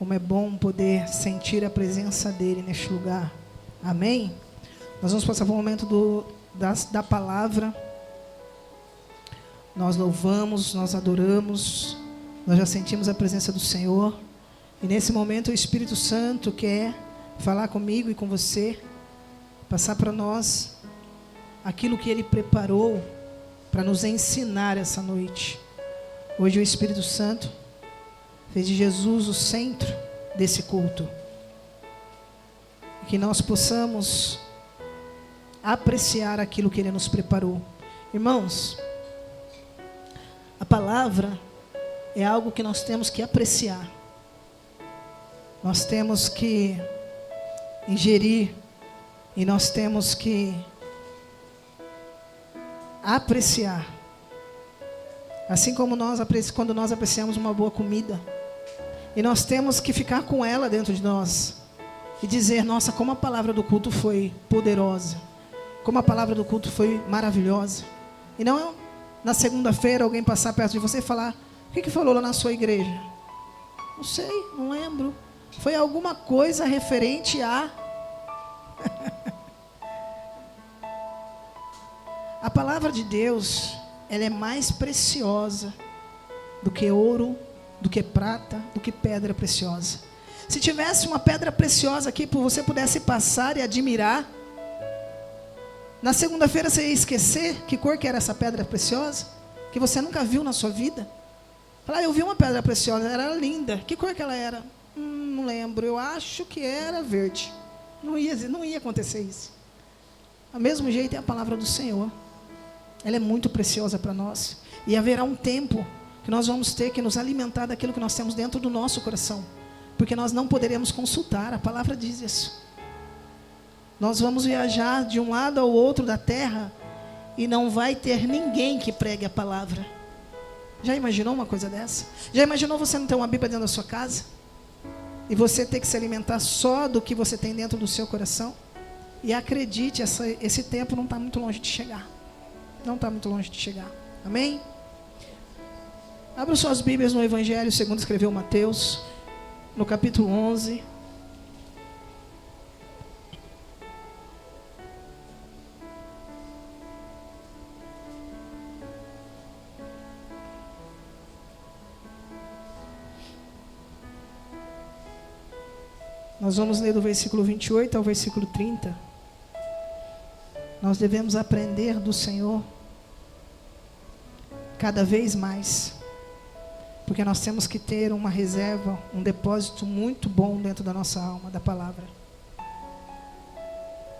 Como é bom poder sentir a presença dEle neste lugar. Amém? Nós vamos passar por um momento da palavra. Nós louvamos, nós adoramos, nós já sentimos a presença do Senhor. E nesse momento o Espírito Santo quer falar comigo e com você, passar para nós aquilo que Ele preparou para nos ensinar essa noite. Hoje o Espírito Santo fez de Jesus o centro desse culto. Que nós possamos apreciar aquilo que Ele nos preparou. Irmãos, a palavra é algo que nós temos que apreciar. Nós temos que ingerir e nós temos que apreciar. Assim como quando nós apreciamos uma boa comida. E nós temos que ficar com ela dentro de nós. E dizer, nossa, como a palavra do culto foi poderosa. Como a palavra do culto foi maravilhosa. E não na segunda-feira alguém passar perto de você e falar, o que falou lá na sua igreja? Não sei, não lembro. Foi alguma coisa referente a... A palavra de Deus, ela é mais preciosa do que ouro, do que prata, do que pedra preciosa. Se tivesse uma pedra preciosa aqui, você pudesse passar e admirar, na segunda-feira você ia esquecer que cor que era essa pedra preciosa, que você nunca viu na sua vida. Falar, eu vi uma pedra preciosa, ela era linda. Que cor que ela era? Não lembro, eu acho que era verde. Não ia acontecer isso. Do mesmo jeito é a palavra do Senhor. Ela é muito preciosa para nós. E haverá um tempo que nós vamos ter que nos alimentar daquilo que nós temos dentro do nosso coração. Porque nós não poderemos consultar, a palavra diz isso. Nós vamos viajar de um lado ao outro da terra e não vai ter ninguém que pregue a palavra. Já imaginou uma coisa dessa? Já imaginou você não ter uma Bíblia dentro da sua casa? E você ter que se alimentar só do que você tem dentro do seu coração? E acredite, esse tempo não está muito longe de chegar. Não está muito longe de chegar. Amém? Abra suas Bíblias no Evangelho segundo escreveu Mateus, no capítulo 11. Nós vamos ler do versículo 28 ao versículo 30. Nós devemos aprender do Senhor cada vez mais. Porque nós temos que ter uma reserva, um depósito muito bom dentro da nossa alma, da palavra.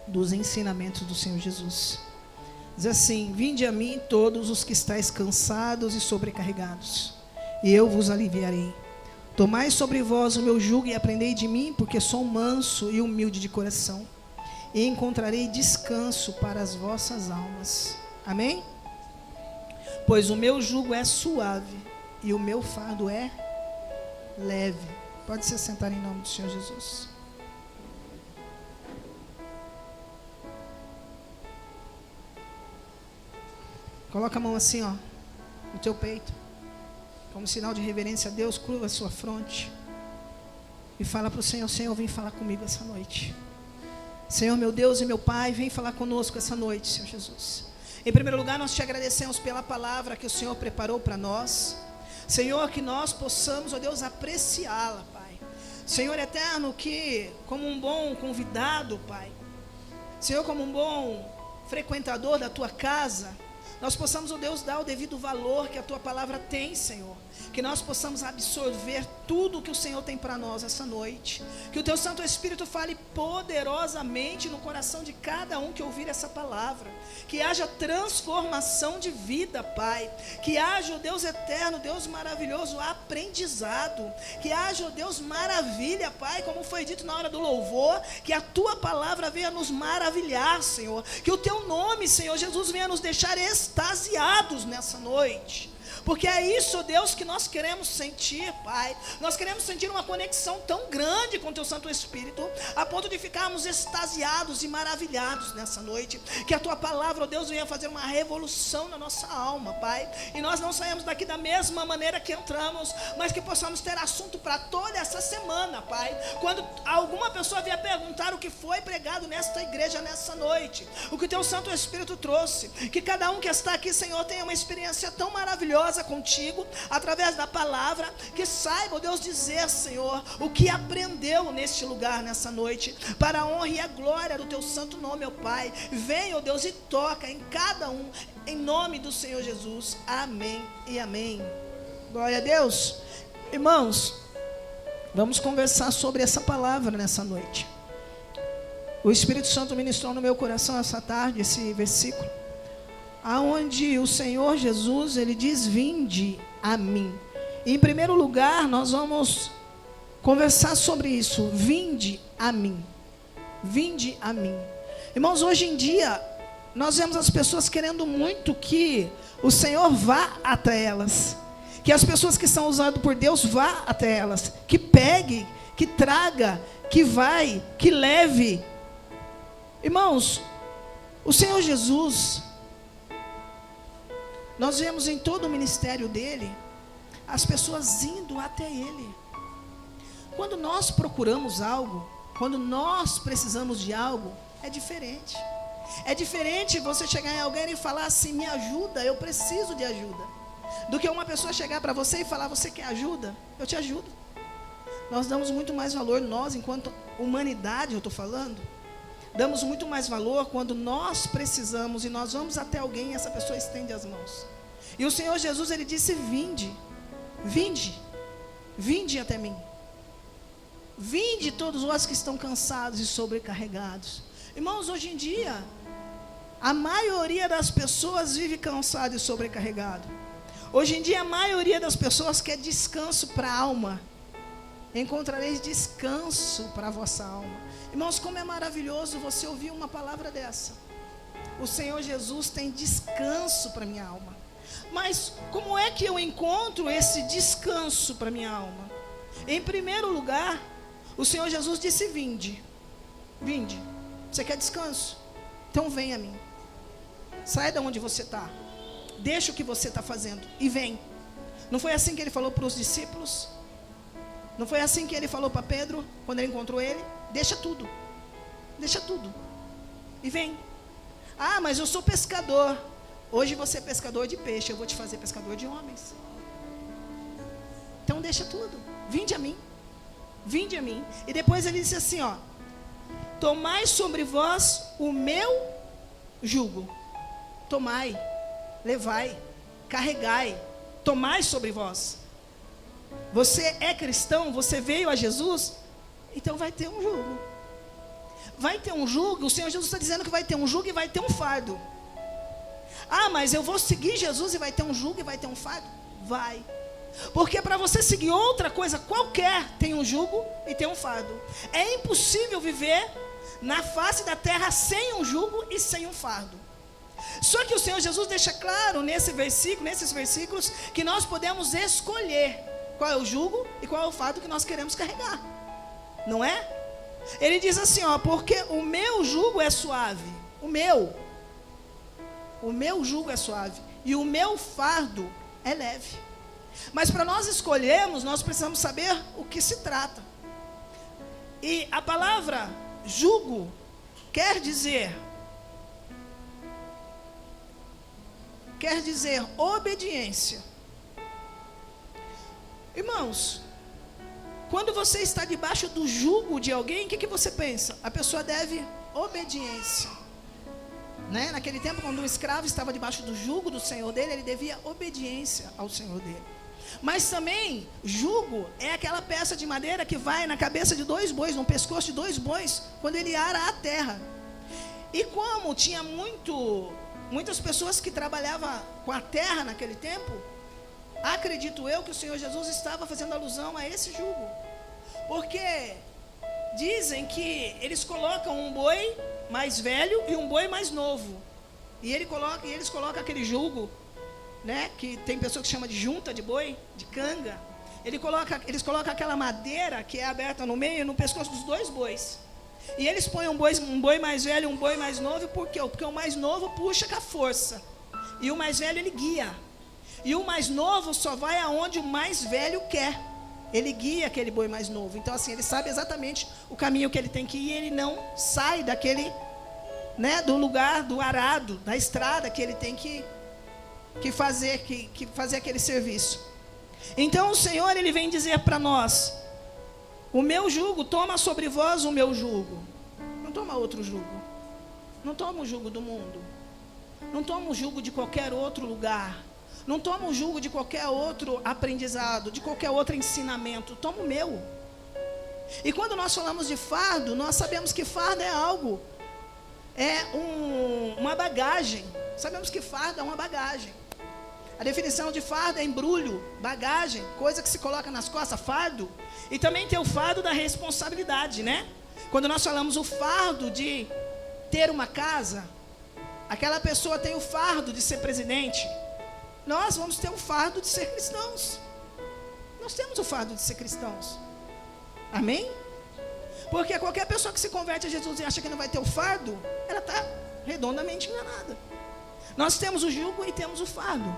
Dos ensinamentos do Senhor Jesus. Diz assim, vinde a mim todos os que estáis cansados e sobrecarregados, e eu vos aliviarei. Tomai sobre vós o meu jugo e aprendei de mim, porque sou manso e humilde de coração, e encontrarei descanso para as vossas almas. Amém? Pois o meu jugo é suave e o meu fardo é leve. Pode se sentar em nome do Senhor Jesus. Coloca a mão assim, ó, no teu peito. Como sinal de reverência a Deus, curva a sua fronte. E fala para o Senhor, Senhor, vem falar comigo essa noite. Senhor, meu Deus e meu Pai, vem falar conosco essa noite, Senhor Jesus. Em primeiro lugar, nós te agradecemos pela palavra que o Senhor preparou para nós. Senhor, que nós possamos, ó Deus, apreciá-la, Pai. Senhor eterno, que como um bom convidado, Pai, Senhor, como um bom frequentador da tua casa, nós possamos, ó Deus, dar o devido valor que a tua palavra tem, Senhor. Que nós possamos absorver tudo que o Senhor tem para nós essa noite. Que o teu Santo Espírito fale poderosamente no coração de cada um que ouvir essa palavra. Que haja transformação de vida, Pai. Que haja, ó Deus eterno, Deus maravilhoso, aprendizado. Que haja, ó Deus, maravilha, Pai, como foi dito na hora do louvor. Que a tua palavra venha nos maravilhar, Senhor. Que o teu nome, Senhor Jesus, venha nos deixar extasiados nessa noite. porque é isso, Deus, que nós queremos sentir, Pai. Nós queremos sentir uma conexão tão grande com o Teu Santo Espírito, a ponto de ficarmos extasiados e maravilhados nessa noite, que a Tua palavra, ó Deus, venha fazer uma revolução na nossa alma, Pai, e nós não saímos daqui da mesma maneira que entramos, mas que possamos ter assunto para toda essa semana, Pai. Quando alguma pessoa vier perguntar o que foi pregado nesta igreja nessa noite, o que o Teu Santo Espírito trouxe, que cada um que está aqui, Senhor, tenha uma experiência tão maravilhosa contigo, através da palavra, que saiba, ó Deus, dizer, Senhor, o que aprendeu neste lugar nessa noite, para a honra e a glória do Teu santo nome, ó Pai. Venha, ó Deus, e toca em cada um, em nome do Senhor Jesus. Amém e amém. Glória a Deus. Irmãos, vamos conversar sobre essa palavra nessa noite. O Espírito Santo ministrou no meu coração essa tarde esse versículo, aonde o Senhor Jesus, ele diz: vinde a mim. E em primeiro lugar, nós vamos conversar sobre isso. Vinde a mim. Vinde a mim. Irmãos, hoje em dia, nós vemos as pessoas querendo muito que o Senhor vá até elas, que as pessoas que são usadas por Deus vá até elas, que pegue, que traga, que vai, que leve. Irmãos, o Senhor Jesus, nós vemos em todo o ministério dele, as pessoas indo até ele. Quando nós procuramos algo, quando nós precisamos de algo, é diferente. É diferente você chegar em alguém e falar assim: me ajuda, eu preciso de ajuda, do que uma pessoa chegar para você e falar: você quer ajuda? Eu te ajudo. Nós damos muito mais valor, nós, enquanto humanidade, eu estou falando, damos muito mais valor quando nós precisamos e nós vamos até alguém e essa pessoa estende as mãos. E o Senhor Jesus, ele disse: vinde, vinde, vinde até mim. Vinde todos vós que estão cansados e sobrecarregados. Irmãos, hoje em dia, a maioria das pessoas vive cansado e sobrecarregado. Hoje em dia, a maioria das pessoas quer descanso para a alma. Encontrareis descanso para a vossa alma. Irmãos, como é maravilhoso você ouvir uma palavra dessa. O Senhor Jesus tem descanso para a minha alma. Mas como é que eu encontro esse descanso para a minha alma? Em primeiro lugar, o Senhor Jesus disse: vinde, vinde. Você quer descanso? Então vem a mim. Sai de onde você está. Deixa o que você está fazendo e vem. Não foi assim que ele falou para os discípulos? Não foi assim que ele falou para Pedro, quando ele encontrou ele? Deixa tudo. Deixa tudo. E vem. Ah, mas eu sou pescador. Hoje você é pescador de peixe, eu vou te fazer pescador de homens. Então deixa tudo. Vinde a mim. Vinde a mim. E depois ele disse assim, ó: tomai sobre vós o meu jugo. Tomai, levai, carregai, tomai sobre vós. Você é cristão, você veio a Jesus, então vai ter um jugo. Vai ter um jugo, o Senhor Jesus está dizendo que vai ter um jugo e vai ter um fardo. Ah, mas eu vou seguir Jesus e vai ter um jugo e vai ter um fardo? Vai. Porque para você seguir outra coisa qualquer, tem um jugo e tem um fardo. É impossível viver na face da terra sem um jugo e sem um fardo. Só que o Senhor Jesus deixa claro nesses versículos, que nós podemos escolher qual é o jugo e qual é o fardo que nós queremos carregar. Não é? Ele diz assim, ó: porque o meu jugo é suave. O meu jugo é suave e o meu fardo é leve. Mas para nós escolhermos, nós precisamos saber o que se trata. E a palavra jugo quer dizer obediência. Irmãos, quando você está debaixo do jugo de alguém, o que você pensa? A pessoa deve obediência, né? Naquele tempo, quando um escravo estava debaixo do jugo do senhor dele, ele devia obediência ao senhor dele. Mas também, jugo é aquela peça de madeira que vai na cabeça de 2 bois, no pescoço de 2 bois, quando ele ara a terra. E como tinha muitas pessoas que trabalhavam com a terra naquele tempo, acredito eu que o Senhor Jesus estava fazendo alusão a esse jugo. Porque dizem que eles colocam um boi mais velho e um boi mais novo. E eles colocam aquele jugo né, que tem pessoa que chama de junta de boi, de canga, eles colocam aquela madeira que é aberta no meio, no pescoço dos dois bois. E eles põem um boi mais velho e um boi mais novo. Por quê? Porque o mais novo puxa com a força. E o mais velho ele guia. E o mais novo só vai aonde o mais velho quer. Ele guia aquele boi mais novo. Então assim, ele sabe exatamente o caminho que ele tem que ir. E ele não sai daquele, né, do lugar, do arado, da estrada que ele tem que fazer aquele serviço. Então o Senhor, ele vem dizer para nós: o meu jugo, toma sobre vós o meu jugo. Não toma outro jugo. Não toma o jugo do mundo. Não toma o jugo de qualquer outro lugar. Não toma o jugo de qualquer outro aprendizado, de qualquer outro ensinamento. Toma o meu. E quando nós falamos de fardo, nós sabemos que fardo é algo, uma bagagem. Sabemos que fardo é uma bagagem. A definição de fardo é embrulho, bagagem, coisa que se coloca nas costas, fardo. E também tem o fardo da responsabilidade, né? Quando nós falamos o fardo de ter uma casa, aquela pessoa tem o fardo de ser presidente. Nós vamos ter o fardo de ser cristãos. Nós temos o fardo de ser cristãos. Amém? Porque qualquer pessoa que se converte a Jesus e acha que não vai ter o fardo, ela está redondamente enganada. Nós temos o jugo e temos o fardo.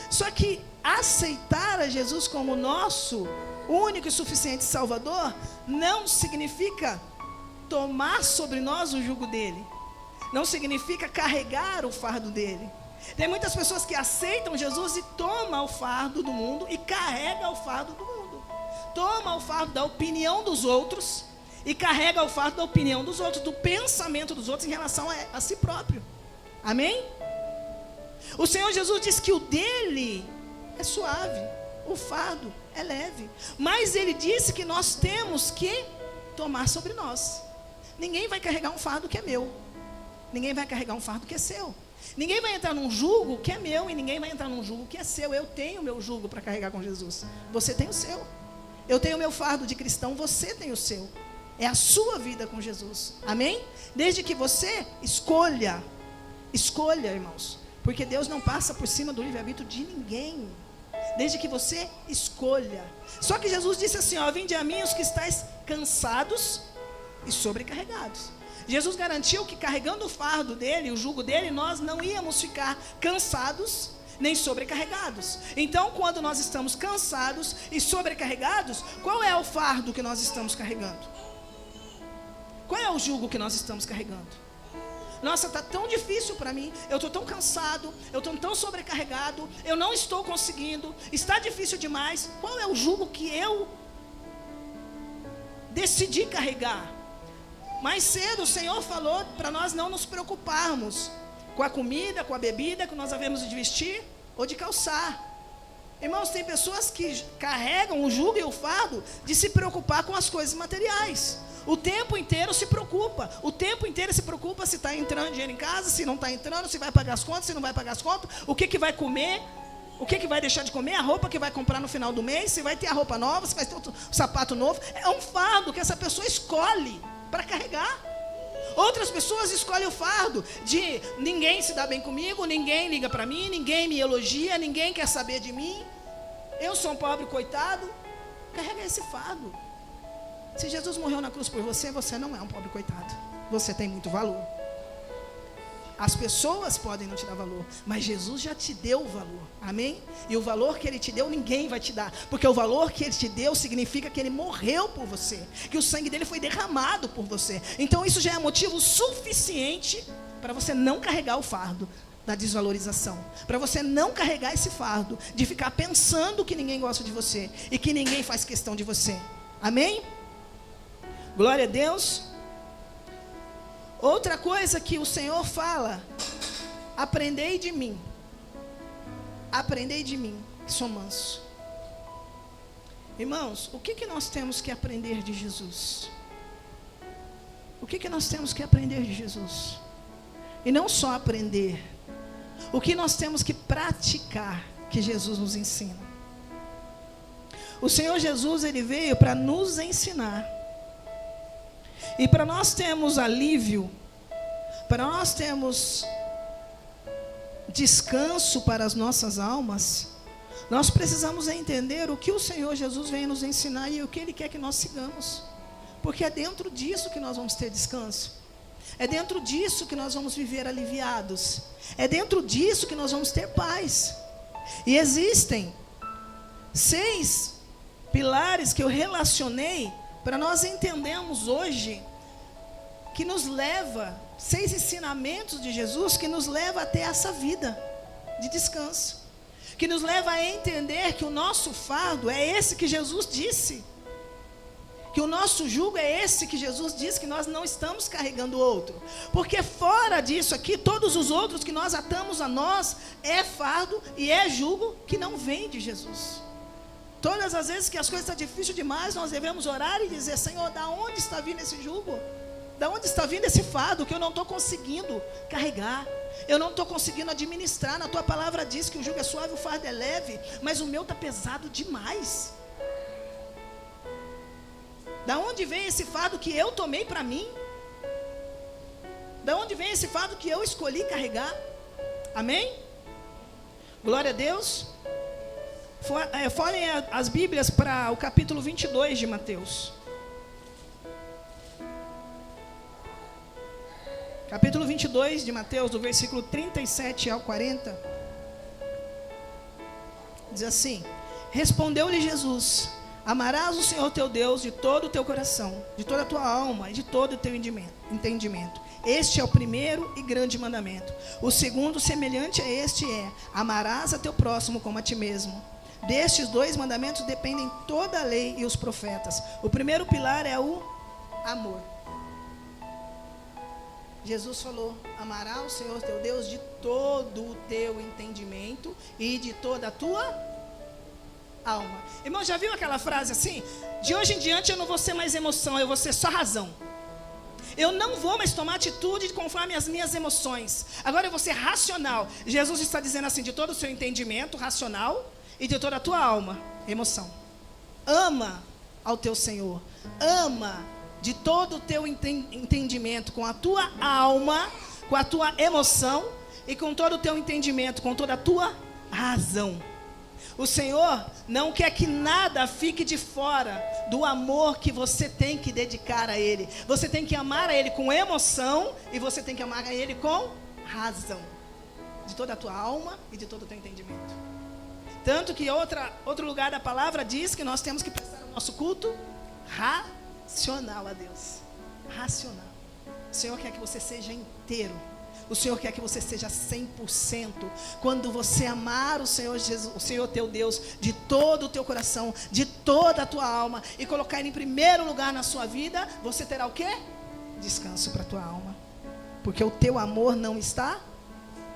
Só que aceitar a Jesus como nosso único e suficiente Salvador não significa tomar sobre nós o jugo dele. Não significa carregar o fardo dele. Tem muitas pessoas que aceitam Jesus e tomam o fardo do mundo e carregam o fardo do mundo. Toma o fardo da opinião dos outros e carrega o fardo da opinião dos outros, do pensamento dos outros em relação a si próprio. Amém? O Senhor Jesus diz que o dele é suave, o fardo é leve. Mas ele disse que nós temos que tomar sobre nós. Ninguém vai carregar um fardo que é meu. Ninguém vai carregar um fardo que é seu. Ninguém vai entrar num jugo que é meu e ninguém vai entrar num jugo que é seu. Eu tenho o meu jugo para carregar com Jesus. Você tem o seu. Eu tenho o meu fardo de cristão, você tem o seu. É a sua vida com Jesus. Amém? Desde que você escolha, irmãos. Porque Deus não passa por cima do livre-arbítrio de ninguém. Desde que você escolha. Só que Jesus disse assim, ó: vinde a mim os que estáis cansados e sobrecarregados. Jesus garantiu que carregando o fardo dele, o jugo dele, nós não íamos ficar cansados nem sobrecarregados. Então, quando nós estamos cansados e sobrecarregados, qual é o fardo que nós estamos carregando? Qual é o jugo que nós estamos carregando? Nossa, está tão difícil para mim, eu estou tão cansado, eu estou tão sobrecarregado, eu não estou conseguindo, está difícil demais. Qual é o jugo que eu decidi carregar? Mais cedo o Senhor falou para nós não nos preocuparmos com a comida, com a bebida que nós havemos de vestir ou de calçar. Irmãos, tem pessoas que carregam o jugo e o fardo de se preocupar com as coisas materiais. O tempo inteiro se preocupa. O tempo inteiro se preocupa se está entrando dinheiro em casa, se não está entrando, se vai pagar as contas, se não vai pagar as contas, o que vai comer, o que vai deixar de comer, a roupa que vai comprar no final do mês, se vai ter a roupa nova, se vai ter o sapato novo. É um fardo que essa pessoa escolhe para carregar. Outras pessoas escolhem o fardo de ninguém se dá bem comigo, ninguém liga para mim, ninguém me elogia, ninguém quer saber de mim, eu sou um pobre coitado. Carrega esse fardo. Se Jesus morreu na cruz por você, você não é um pobre coitado. Você tem muito valor. As pessoas podem não te dar valor, mas Jesus já te deu o valor. Amém? E o valor que Ele te deu, ninguém vai te dar. Porque o valor que Ele te deu significa que Ele morreu por você, que o sangue dele foi derramado por você. Então isso já é motivo suficiente para você não carregar o fardo da desvalorização, para você não carregar esse fardo de ficar pensando que ninguém gosta de você e que ninguém faz questão de você. Amém? Glória a Deus. Outra coisa que o Senhor fala: aprendei de mim, que sou manso. Irmãos, o que nós temos que aprender de Jesus? O que nós temos que aprender de Jesus? E não só aprender, o que nós temos que praticar que Jesus nos ensina. O Senhor Jesus, Ele veio para nos ensinar. E para nós termos alívio, para nós termos descanso para as nossas almas, nós precisamos entender o que o Senhor Jesus vem nos ensinar e o que Ele quer que nós sigamos. Porque é dentro disso que nós vamos ter descanso. É dentro disso que nós vamos viver aliviados. É dentro disso que nós vamos ter paz. E existem 6 pilares que eu relacionei para nós entendermos hoje, que nos leva, 6 ensinamentos de Jesus que nos leva a ter essa vida de descanso, que nos leva a entender que o nosso fardo é esse que Jesus disse, que o nosso jugo é esse que Jesus disse, que nós não estamos carregando outro, porque fora disso aqui, todos os outros que nós atamos a nós, é fardo e é jugo que não vem de Jesus. Todas as vezes que as coisas estão difíceis demais, nós devemos orar e dizer: Senhor, da onde está vindo esse jugo? Da onde está vindo esse fardo que eu não estou conseguindo carregar? Eu não estou conseguindo administrar. Na tua palavra diz que o jugo é suave, o fardo é leve, mas o meu está pesado demais. Da onde vem esse fardo que eu tomei para mim? Da onde vem esse fardo que eu escolhi carregar? Amém? Glória a Deus. Folhem as Bíblias para o capítulo 22 de Mateus. Capítulo 22 de Mateus, do versículo 37 ao 40. Diz assim: Respondeu-lhe Jesus: Amarás o Senhor teu Deus de todo o teu coração, de toda a tua alma e de todo o teu entendimento. Este é o primeiro e grande mandamento. O segundo, semelhante a este, é: amarás a teu próximo como a ti mesmo. Destes 2 mandamentos dependem toda a lei e os profetas. O primeiro pilar é o amor. Jesus falou: amarás o Senhor teu Deus de todo o teu entendimento e de toda a tua alma. Irmão, já viu aquela frase assim? De hoje em diante eu não vou ser mais emoção, eu vou ser só razão. Eu não vou mais tomar atitude conforme as minhas emoções. Agora eu vou ser racional. Jesus está dizendo assim: de todo o seu entendimento racional e de toda a tua alma, emoção. Ama ao teu Senhor. Ama de todo o teu entendimento, com a tua alma, com a tua emoção e com todo o teu entendimento, com toda a tua razão. O Senhor não quer que nada fique de fora do amor que você tem que dedicar a Ele. Você tem que amar a Ele com emoção e você tem que amar a Ele com razão. De toda a tua alma e de todo o teu entendimento. Tanto que outro lugar da palavra diz que nós temos que prestar o nosso culto racional a Deus. Racional. O Senhor quer que você seja inteiro. O Senhor quer que você seja 100%. Quando você amar o Senhor Jesus, o Senhor teu Deus, de todo o teu coração, de toda a tua alma, e colocar Ele em primeiro lugar na sua vida, você terá o quê? Descanso para a tua alma. Porque o teu amor não está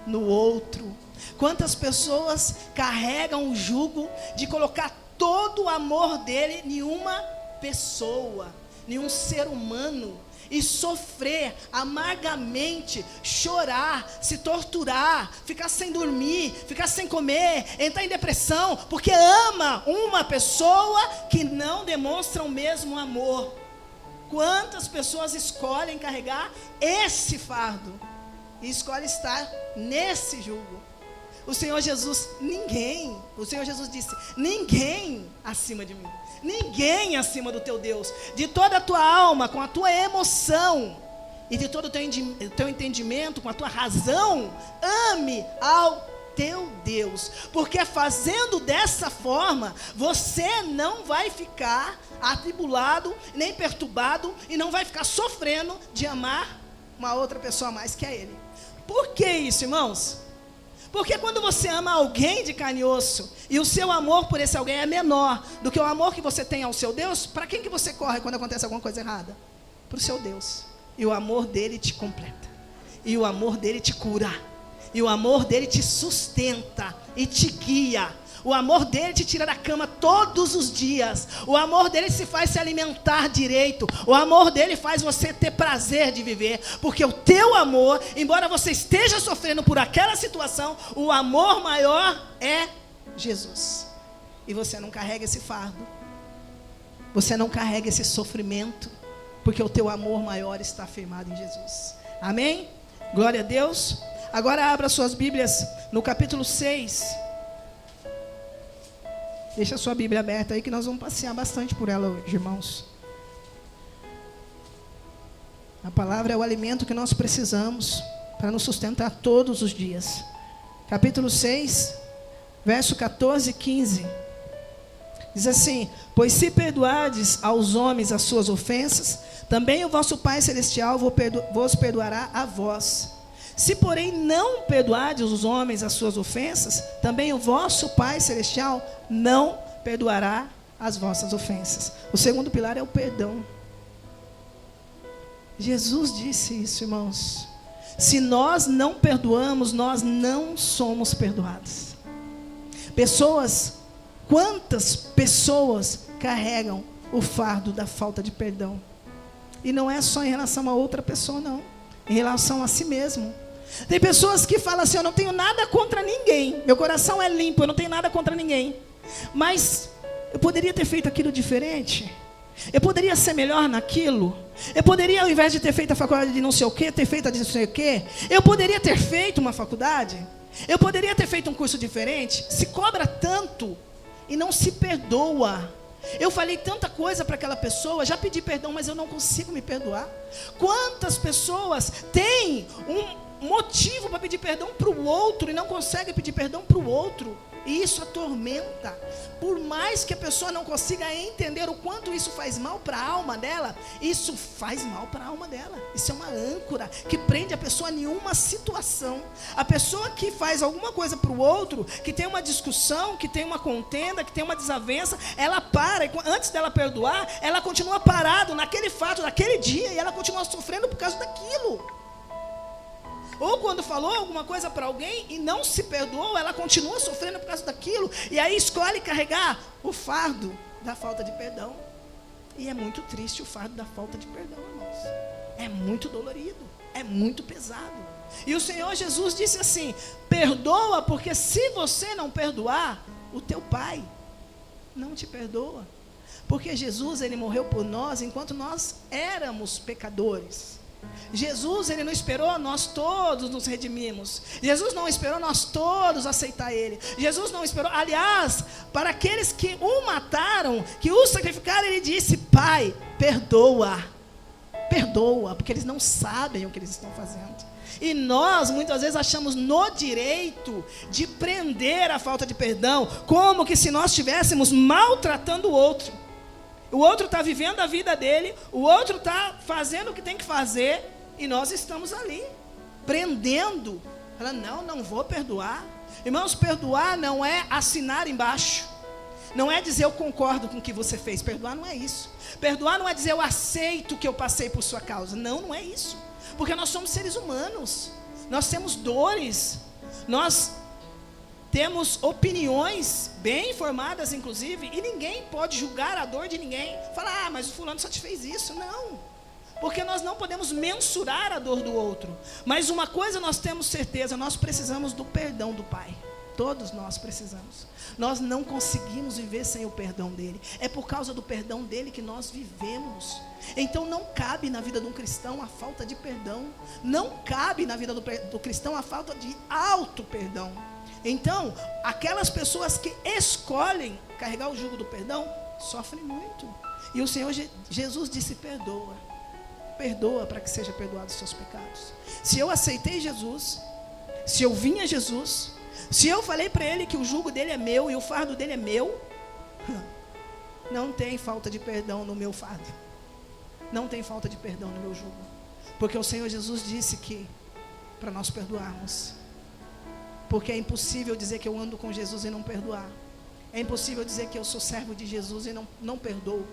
no outro. Quantas pessoas carregam o jugo de colocar todo o amor dele em uma pessoa, em um ser humano, e sofrer amargamente, chorar, se torturar, ficar sem dormir, ficar sem comer, entrar em depressão, porque ama uma pessoa que não demonstra o mesmo amor. Quantas pessoas escolhem carregar esse fardo e escolhem estar nesse jugo? O Senhor Jesus disse: ninguém acima de mim, ninguém acima do teu Deus. De toda a tua alma, com a tua emoção e de todo o teu entendimento, com a tua razão, ame ao teu Deus, porque fazendo dessa forma, você não vai ficar atribulado, nem perturbado, e não vai ficar sofrendo de amar uma outra pessoa mais que a Ele. Por que isso, irmãos? Porque quando você ama alguém de carne e osso, e o seu amor por esse alguém é menor do que o amor que você tem ao seu Deus, para quem que você corre quando acontece alguma coisa errada? Para o seu Deus. E o amor dele te completa. E o amor dele te cura. E o amor dele te sustenta e te guia. O amor dele te tira da cama todos os dias. O amor dele se faz se alimentar direito. O amor dele faz você ter prazer de viver. Porque o teu amor, embora você esteja sofrendo por aquela situação, o amor maior é Jesus. E você não carrega esse fardo. Você não carrega esse sofrimento. Porque o teu amor maior está firmado em Jesus. Amém? Glória a Deus. Agora abra suas Bíblias no capítulo 6. Deixa a sua Bíblia aberta aí que nós vamos passear bastante por ela hoje, irmãos. A palavra é o alimento que nós precisamos para nos sustentar todos os dias. Capítulo 6, verso 14 e 15. Diz assim: pois se perdoardes aos homens as suas ofensas, também o vosso Pai Celestial vos perdoará a vós. Se, porém, não perdoardes os homens as suas ofensas, também o vosso Pai Celestial não perdoará as vossas ofensas. O segundo pilar é o perdão. Jesus disse isso, irmãos. Se nós não perdoamos, nós não somos perdoados. Quantas pessoas carregam o fardo da falta de perdão? E não é só em relação a outra pessoa, não. Em relação a si mesmo. Tem pessoas que falam assim: eu não tenho nada contra ninguém, meu coração é limpo, eu não tenho nada contra ninguém, mas eu poderia ter feito aquilo diferente, eu poderia ser melhor naquilo, eu poderia, ao invés de ter feito a faculdade de não sei o que, ter feito a de não sei o que, eu poderia ter feito uma faculdade, eu poderia ter feito um curso diferente. Se cobra tanto e não se perdoa. Eu falei tanta coisa para aquela pessoa, já pedi perdão, mas eu não consigo me perdoar. Quantas pessoas têm um motivo para pedir perdão para o outro e não conseguem pedir perdão para o outro? E isso atormenta. Por mais que a pessoa não consiga entender o quanto isso faz mal para a alma dela, isso faz mal para a alma dela. Isso é uma âncora que prende a pessoa em uma situação. A pessoa que faz alguma coisa para o outro, que tem uma discussão, que tem uma contenda, que tem uma desavença, ela para, e antes dela perdoar, ela continua parado naquele fato, naquele dia, e ela continua sofrendo por causa daquilo. Ou quando falou alguma coisa para alguém e não se perdoou, ela continua sofrendo por causa daquilo, e aí escolhe carregar o fardo da falta de perdão. E é muito triste o fardo da falta de perdão, irmãos. É muito dolorido, é muito pesado. E o Senhor Jesus disse assim: perdoa, porque se você não perdoar, o teu Pai não te perdoa. Porque Jesus, Ele morreu por nós enquanto nós éramos pecadores. Jesus, Ele não esperou nós todos nos redimirmos. Jesus não esperou nós todos aceitar Ele. Jesus não esperou, aliás, para aqueles que o mataram, que o sacrificaram, Ele disse: Pai, perdoa, porque eles não sabem o que eles estão fazendo. E nós muitas vezes achamos no direito de prender a falta de perdão, como que se nós estivéssemos maltratando o outro. O outro está vivendo a vida dele, o outro está fazendo o que tem que fazer, e nós estamos ali, prendendo. Falando: não vou perdoar. Irmãos, perdoar não é assinar embaixo, não é dizer eu concordo com o que você fez. Perdoar não é isso. Perdoar não é dizer eu aceito o que eu passei por sua causa. Não é isso. Porque nós somos seres humanos, nós temos dores, nós temos opiniões bem formadas, inclusive, e ninguém pode julgar a dor de ninguém. Falar: mas o fulano só te fez isso. Não, porque nós não podemos mensurar a dor do outro. Mas uma coisa nós temos certeza: nós precisamos do perdão do Pai. Todos nós precisamos. Nós não conseguimos viver sem o perdão dele. É por causa do perdão dele que nós vivemos. Então não cabe na vida de um cristão a falta de perdão. Não cabe na vida do cristão a falta de auto-perdão. Então, aquelas pessoas que escolhem carregar o jugo do perdão, sofrem muito. E o Senhor Jesus disse: perdoa. Perdoa para que seja perdoado os seus pecados. Se eu aceitei Jesus, se eu vim a Jesus, se eu falei para Ele que o jugo dele é meu e o fardo dele é meu, não tem falta de perdão no meu fardo. Não tem falta de perdão no meu jugo. Porque o Senhor Jesus disse que para nós perdoarmos. Porque é impossível dizer que eu ando com Jesus e não perdoar. É impossível dizer que eu sou servo de Jesus e não perdoo.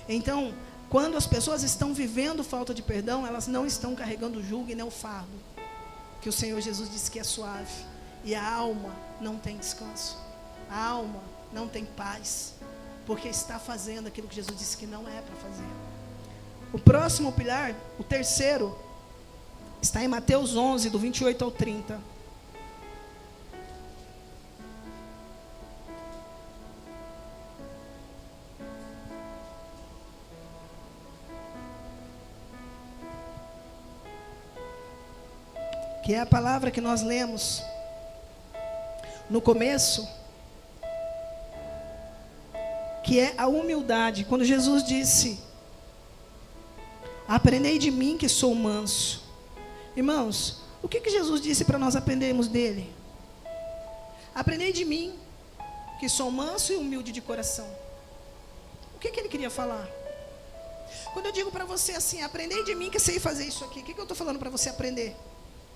Então, quando as pessoas estão vivendo falta de perdão, elas não estão carregando o jugo e nem o fardo, que o Senhor Jesus disse que é suave. E a alma não tem descanso. A alma não tem paz, porque está fazendo aquilo que Jesus disse que não é para fazer. O próximo pilar, o terceiro, está em Mateus 11, do 28 ao 30. Que é a palavra que nós lemos no começo, que é a humildade. Quando Jesus disse: aprendei de mim que sou manso. Irmãos, o que Jesus disse para nós aprendermos dele? Aprendei de mim que sou manso e humilde de coração. O que ele queria falar? Quando eu digo para você assim: aprendei de mim que sei fazer isso aqui, o que eu estou falando para você aprender?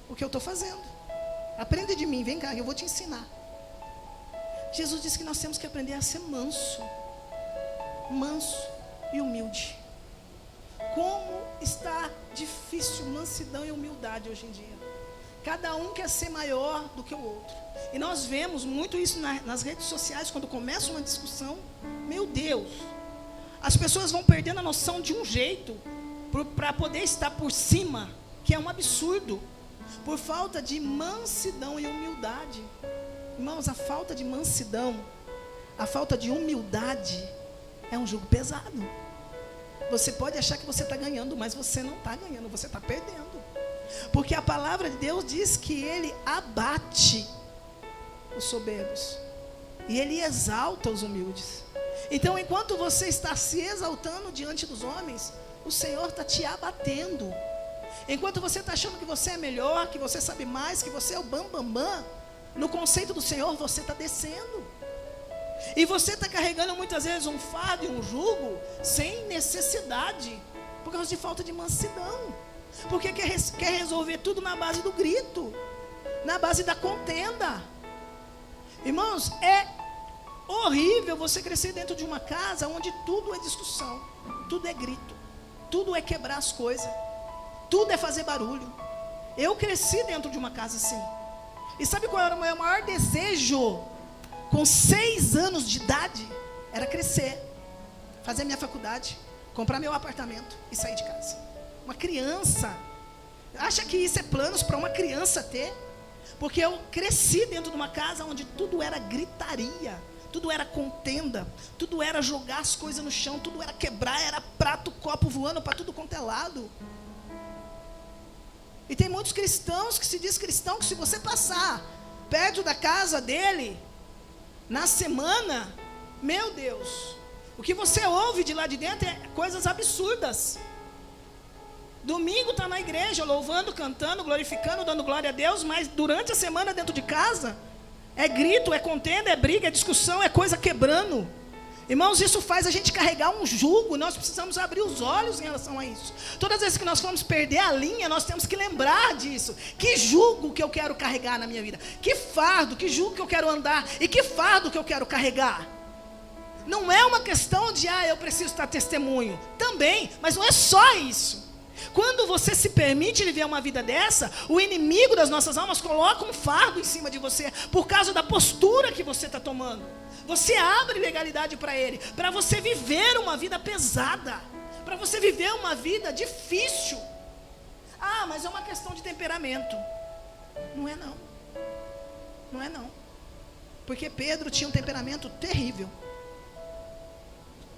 O que eu estou fazendo. Aprenda de mim, vem cá, eu vou te ensinar. Jesus disse que nós temos que aprender a ser manso e humilde. Como está difícil mansidão e humildade hoje em dia. Cada um quer ser maior do que o outro. E nós vemos muito isso nas redes sociais, quando começa uma discussão. Meu Deus, as pessoas vão perdendo a noção de um jeito para poder estar por cima, que é um absurdo, por falta de mansidão e humildade. Irmãos, a falta de mansidão, a falta de humildade é um jugo pesado. Você pode achar que você está ganhando, mas você não está ganhando, você está perdendo. Porque a palavra de Deus diz que Ele abate os soberbos e Ele exalta os humildes. Então, enquanto você está se exaltando diante dos homens, o Senhor está te abatendo. Enquanto você está achando que você é melhor, que você sabe mais, que você é o bam. No conceito do Senhor, você está descendo. E você está carregando muitas vezes um fardo e um jugo sem necessidade, por causa de falta de mansidão. Porque quer resolver tudo na base do grito, na base da contenda. Irmãos, é horrível você crescer dentro de uma casa onde tudo é discussão, tudo é grito, tudo é quebrar as coisas, tudo é fazer barulho. Eu cresci dentro de uma casa assim. E sabe qual era o meu maior desejo? Com 6 anos de idade, era crescer, fazer minha faculdade, comprar meu apartamento e sair de casa. Uma criança, acha que isso é planos para uma criança ter? Porque eu cresci dentro de uma casa onde tudo era gritaria, tudo era contenda, tudo era jogar as coisas no chão, tudo era quebrar, era prato, copo voando para tudo quanto é lado. E tem muitos cristãos que se diz cristão, que se você passar perto da casa dele na semana, meu Deus, o que você ouve de lá de dentro é coisas absurdas. Domingo está na igreja, louvando, cantando, glorificando, dando glória a Deus, mas durante a semana dentro de casa, é grito, é contenda, é briga, é discussão, é coisa quebrando. Irmãos, isso faz a gente carregar um jugo. Nós precisamos abrir os olhos em relação a isso. Todas as vezes que nós formos perder a linha, nós temos que lembrar disso. Que jugo que eu quero carregar na minha vida? Que fardo, que jugo que eu quero andar? E que fardo que eu quero carregar? Não é uma questão de, eu preciso estar testemunho. Também, mas não é só isso. Quando você se permite viver uma vida dessa, o inimigo das nossas almas coloca um fardo em cima de você, por causa da postura que você está tomando. Você abre legalidade para ele, para você viver uma vida pesada, para você viver uma vida difícil. Mas é uma questão de temperamento. Não é não. Não é não. Porque Pedro tinha um temperamento terrível.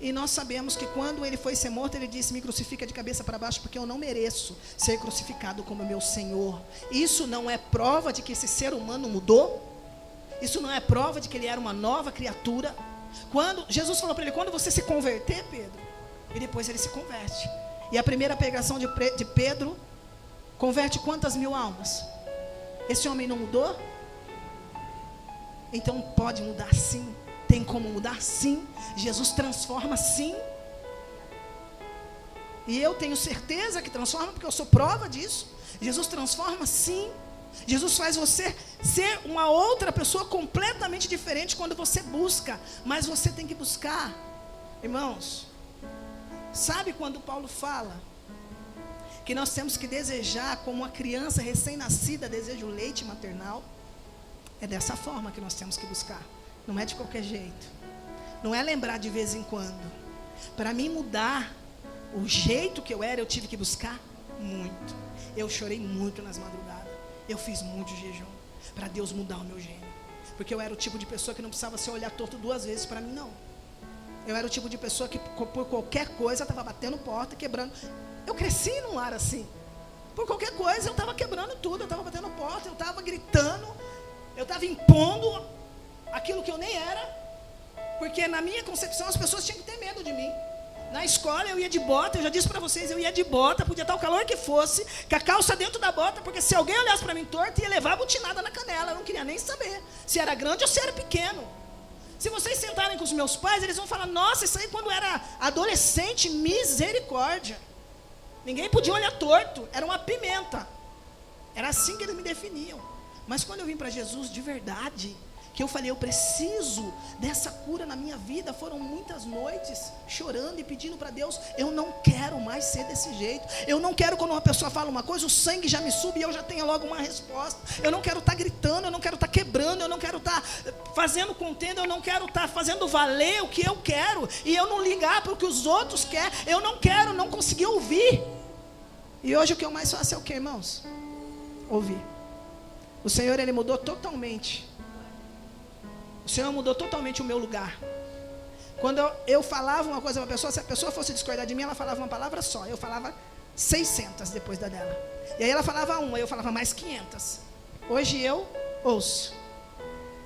E nós sabemos que quando ele foi ser morto, ele disse: me crucifica de cabeça para baixo, porque eu não mereço ser crucificado como meu Senhor. Isso não é prova de que esse ser humano mudou? Isso não é prova de que ele era uma nova criatura? Quando Jesus falou para ele: quando você se converter, Pedro, e depois ele se converte. E a primeira pregação de Pedro converte quantas mil almas? Esse homem não mudou? Então pode mudar sim. Tem como mudar sim. Jesus transforma sim. E eu tenho certeza que transforma, porque eu sou prova disso. Jesus transforma sim. Jesus faz você ser uma outra pessoa completamente diferente quando você busca. Mas você tem que buscar. Irmãos, sabe quando Paulo fala que nós temos que desejar, como uma criança recém-nascida deseja o leite maternal? É dessa forma que nós temos que buscar. Não é de qualquer jeito. Não é lembrar de vez em quando. Para mim mudar o jeito que eu era, eu tive que buscar muito. Eu chorei muito nas madrugadas. Eu fiz muito jejum para Deus mudar o meu gênio. Porque eu era o tipo de pessoa que não precisava se olhar torto 2 vezes para mim, não. Eu era o tipo de pessoa que por qualquer coisa estava batendo porta, quebrando. Eu cresci num lar assim. Por qualquer coisa eu estava quebrando tudo. Eu estava batendo porta, eu estava gritando, eu estava impondo. aquilo que eu nem era, porque na minha concepção as pessoas tinham que ter medo de mim. Na escola eu ia de bota, eu já disse para vocês, eu ia de bota, podia estar o calor que fosse, com a calça dentro da bota, porque se alguém olhasse para mim torto, ia levar a butinada na canela, eu não queria nem saber se era grande ou se era pequeno. Se vocês sentarem com os meus pais, eles vão falar, nossa, isso aí quando era adolescente, misericórdia. Ninguém podia olhar torto, era uma pimenta. Era assim que eles me definiam. Mas quando eu vim para Jesus de verdade, que eu falei, eu preciso dessa cura na minha vida, foram muitas noites chorando e pedindo para Deus, eu não quero mais ser desse jeito, eu não quero quando uma pessoa fala uma coisa, o sangue já me sube e eu já tenho logo uma resposta, eu não quero estar gritando, eu não quero estar quebrando, eu não quero estar fazendo contenda, eu não quero estar fazendo valer o que eu quero, e eu não ligar para o que os outros querem, eu não quero, não conseguir ouvir. E hoje o que eu mais faço é o que, irmãos? Ouvir. O Senhor, Ele mudou totalmente. O Senhor mudou totalmente o meu lugar. Quando eu falava uma coisa para a pessoa, se a pessoa fosse discordar de mim, ela falava uma palavra só. Eu falava 600 depois da dela. E aí ela falava uma, eu falava mais 500. Hoje eu ouço.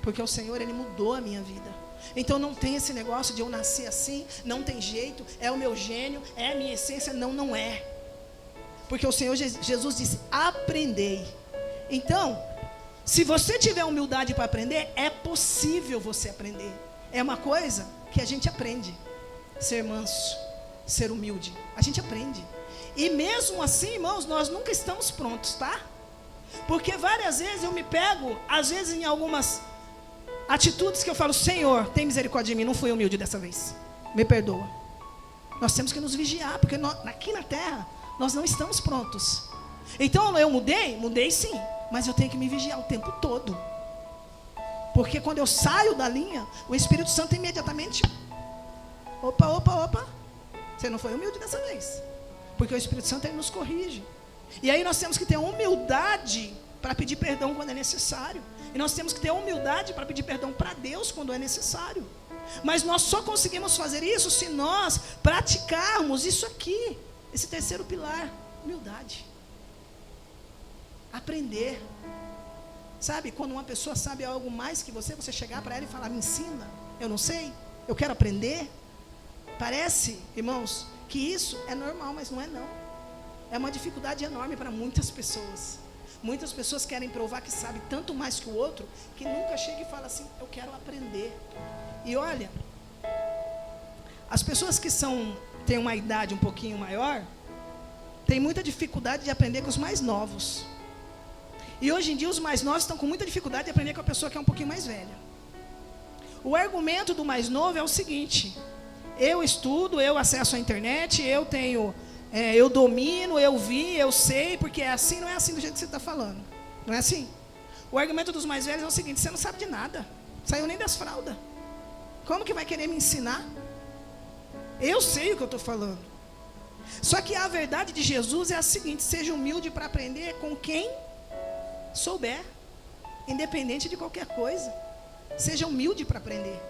Porque o Senhor, Ele mudou a minha vida. Então não tem esse negócio de eu nascer assim, não tem jeito, é o meu gênio, é a minha essência. Não, não é. Porque o Senhor Jesus disse, aprendei. Então, se você tiver humildade para aprender, é possível você aprender. É uma coisa que a gente aprende. Ser manso, ser humilde. A gente aprende. E mesmo assim, irmãos, nós nunca estamos prontos, tá? Porque várias vezes eu me pego, às vezes em algumas atitudes que eu falo, Senhor, tem misericórdia de mim, não fui humilde dessa vez. Me perdoa. Nós temos que nos vigiar, porque aqui na terra, nós não estamos prontos. Então eu mudei sim, mas eu tenho que me vigiar o tempo todo. Porque quando eu saio da linha, o Espírito Santo imediatamente, opa, você não foi humilde dessa vez. Porque o Espírito Santo, ele nos corrige. E aí nós temos que ter humildade para pedir perdão quando é necessário. E nós temos que ter humildade para pedir perdão para Deus quando é necessário. Mas nós só conseguimos fazer isso se nós praticarmos isso aqui. Esse terceiro pilar, humildade. Aprender. Sabe, quando uma pessoa sabe algo mais que você chegar para ela e falar, me ensina, eu não sei, eu quero aprender. Parece, irmãos, que isso é normal, mas não é não. É uma dificuldade enorme para muitas pessoas. Muitas pessoas querem provar que sabe tanto mais que o outro, que nunca chega e fala assim, eu quero aprender. E olha, as pessoas que têm uma idade um pouquinho maior, têm muita dificuldade de aprender com os mais novos. E hoje em dia os mais novos estão com muita dificuldade de aprender com a pessoa que é um pouquinho mais velha. O argumento do mais novo é o seguinte, eu estudo, eu acesso a internet, eu tenho, eu domino, eu vi, eu sei, porque é assim, não é assim do jeito que você está falando. Não é assim? O argumento dos mais velhos é o seguinte, você não sabe de nada, saiu nem das fraldas. Como que vai querer me ensinar? Eu sei o que eu estou falando. Só que a verdade de Jesus é a seguinte, seja humilde para aprender com quem souber, independente de qualquer coisa. Seja humilde para aprender.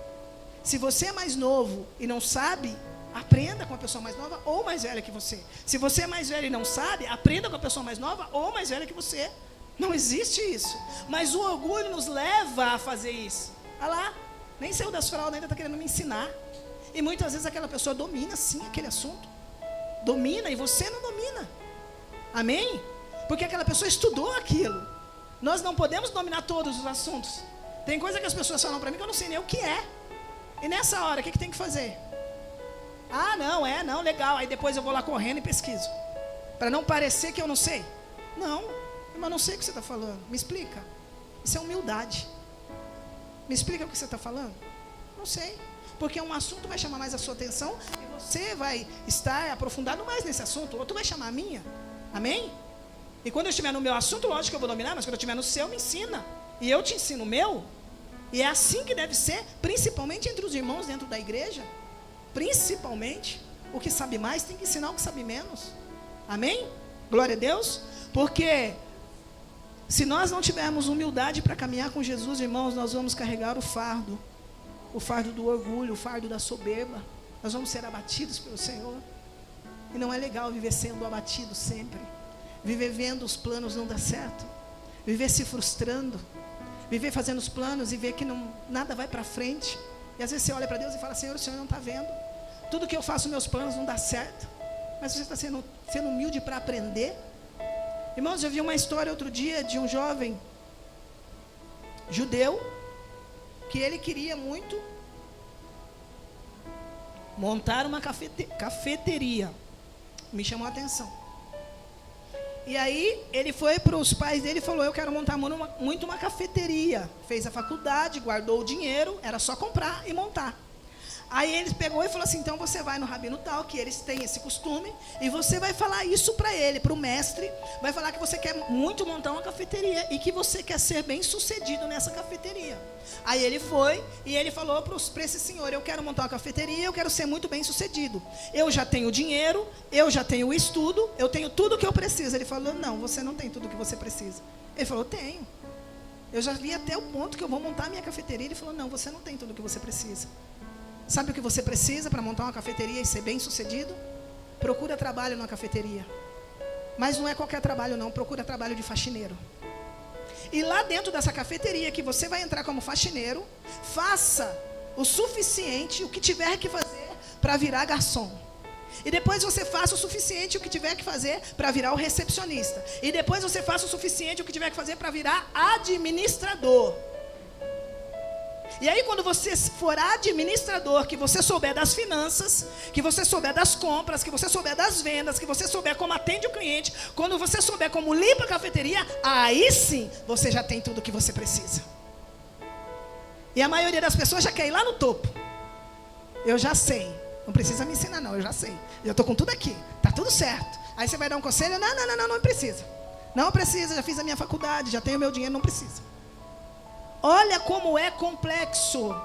Se você é mais novo e não sabe, aprenda com a pessoa mais nova ou mais velha que você. Se você é mais velho e não sabe, aprenda com a pessoa mais nova ou mais velha que você. Não existe isso. Mas o orgulho nos leva a fazer isso. Olha lá, nem saiu das fraldas, ainda está querendo me ensinar. E muitas vezes aquela pessoa domina sim aquele assunto. Domina e você não domina. Amém? Porque aquela pessoa estudou aquilo. Nós não podemos dominar todos os assuntos. Tem coisa que as pessoas falam para mim que eu não sei nem o que é. E nessa hora, o que tem que fazer? Ah, não, legal. Aí depois eu vou lá correndo e pesquiso. Para não parecer que eu não sei. Não, mas não sei o que você está falando. Me explica. Isso é humildade. Me explica o que você está falando? Não sei. Porque um assunto vai chamar mais a sua atenção e você vai estar aprofundado mais nesse assunto. Outro vai chamar a minha. Amém? E quando eu estiver no meu assunto, lógico que eu vou dominar, mas quando eu estiver no seu, me ensina. E eu te ensino o meu. E é assim que deve ser, principalmente entre os irmãos dentro da igreja. Principalmente, o que sabe mais tem que ensinar o que sabe menos. Amém? Glória a Deus. Porque se nós não tivermos humildade para caminhar com Jesus, irmãos, nós vamos carregar o fardo do orgulho, o fardo da soberba. Nós vamos ser abatidos pelo Senhor. E não é legal viver sendo abatido sempre. Viver vendo os planos não dar certo. Viver se frustrando. Viver fazendo os planos e ver que nada vai para frente. E às vezes você olha para Deus e fala: Senhor, o Senhor não está vendo. Tudo que eu faço, meus planos não dá certo. Mas você está sendo humilde para aprender. Irmãos, eu vi uma história outro dia de um jovem judeu, que ele queria muito montar uma cafeteria. Me chamou a atenção. E aí ele foi para os pais dele e falou: eu quero montar muito uma cafeteria. Fez a faculdade, guardou o dinheiro, era só comprar e montar. Aí ele pegou e falou assim: então você vai no rabino tal, que eles têm esse costume, e você vai falar isso para ele, para o mestre, vai falar que você quer muito montar uma cafeteria e que você quer ser bem sucedido nessa cafeteria. Aí ele foi e ele falou para esse senhor: eu quero montar uma cafeteria, eu quero ser muito bem sucedido. Eu já tenho dinheiro, eu já tenho o estudo, eu tenho tudo o que eu preciso. Ele falou: não, você não tem tudo o que você precisa. Ele falou: tenho. Eu já vi até o ponto que eu vou montar a minha cafeteria. Ele falou: não, você não tem tudo o que você precisa. Sabe o que você precisa para montar uma cafeteria e ser bem sucedido? Procura trabalho na cafeteria. Mas não é qualquer trabalho não, procura trabalho de faxineiro. E lá dentro dessa cafeteria que você vai entrar como faxineiro, faça o suficiente, o que tiver que fazer para virar garçom. E depois você faça o suficiente, o que tiver que fazer para virar o recepcionista. E depois você faça o suficiente, o que tiver que fazer para virar administrador. E aí quando você for administrador, que você souber das finanças, que você souber das compras, que você souber das vendas, que você souber como atende o cliente, quando você souber como limpa a cafeteria, aí sim você já tem tudo o que você precisa. E a maioria das pessoas já quer ir lá no topo. Eu já sei, não precisa me ensinar não, eu já sei. Eu estou com tudo aqui, está tudo certo. Aí você vai dar um conselho: não precisa. Não precisa, já fiz a minha faculdade, já tenho o meu dinheiro, não precisa. Olha como é complexo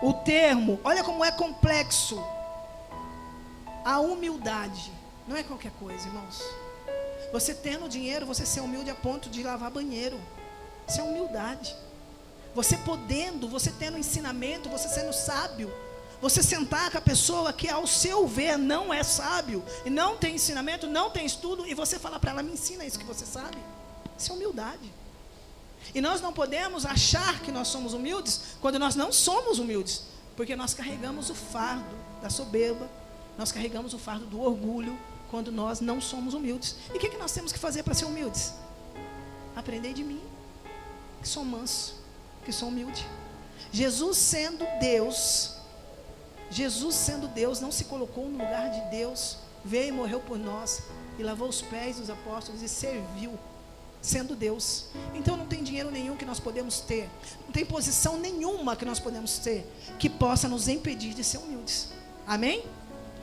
o termo, olha como é complexo a humildade. Não é qualquer coisa, irmãos. Você tendo dinheiro, você ser humilde a ponto de lavar banheiro, isso é humildade. Você podendo, você tendo ensinamento, você sendo sábio, você sentar com a pessoa que ao seu ver não é sábio, e não tem ensinamento, não tem estudo, e você falar para ela: me ensina isso que você sabe. Isso é humildade. E nós não podemos achar que nós somos humildes quando nós não somos humildes, porque nós carregamos o fardo da soberba, nós carregamos o fardo do orgulho quando nós não somos humildes. E o que nós temos que fazer para ser humildes? Aprender de mim, que sou manso, que sou humilde. Jesus sendo Deus, não se colocou no lugar de Deus, veio e morreu por nós, e lavou os pés dos apóstolos e serviu, sendo Deus. Então não tem dinheiro nenhum que nós podemos ter, não tem posição nenhuma que nós podemos ter que possa nos impedir de ser humildes. Amém?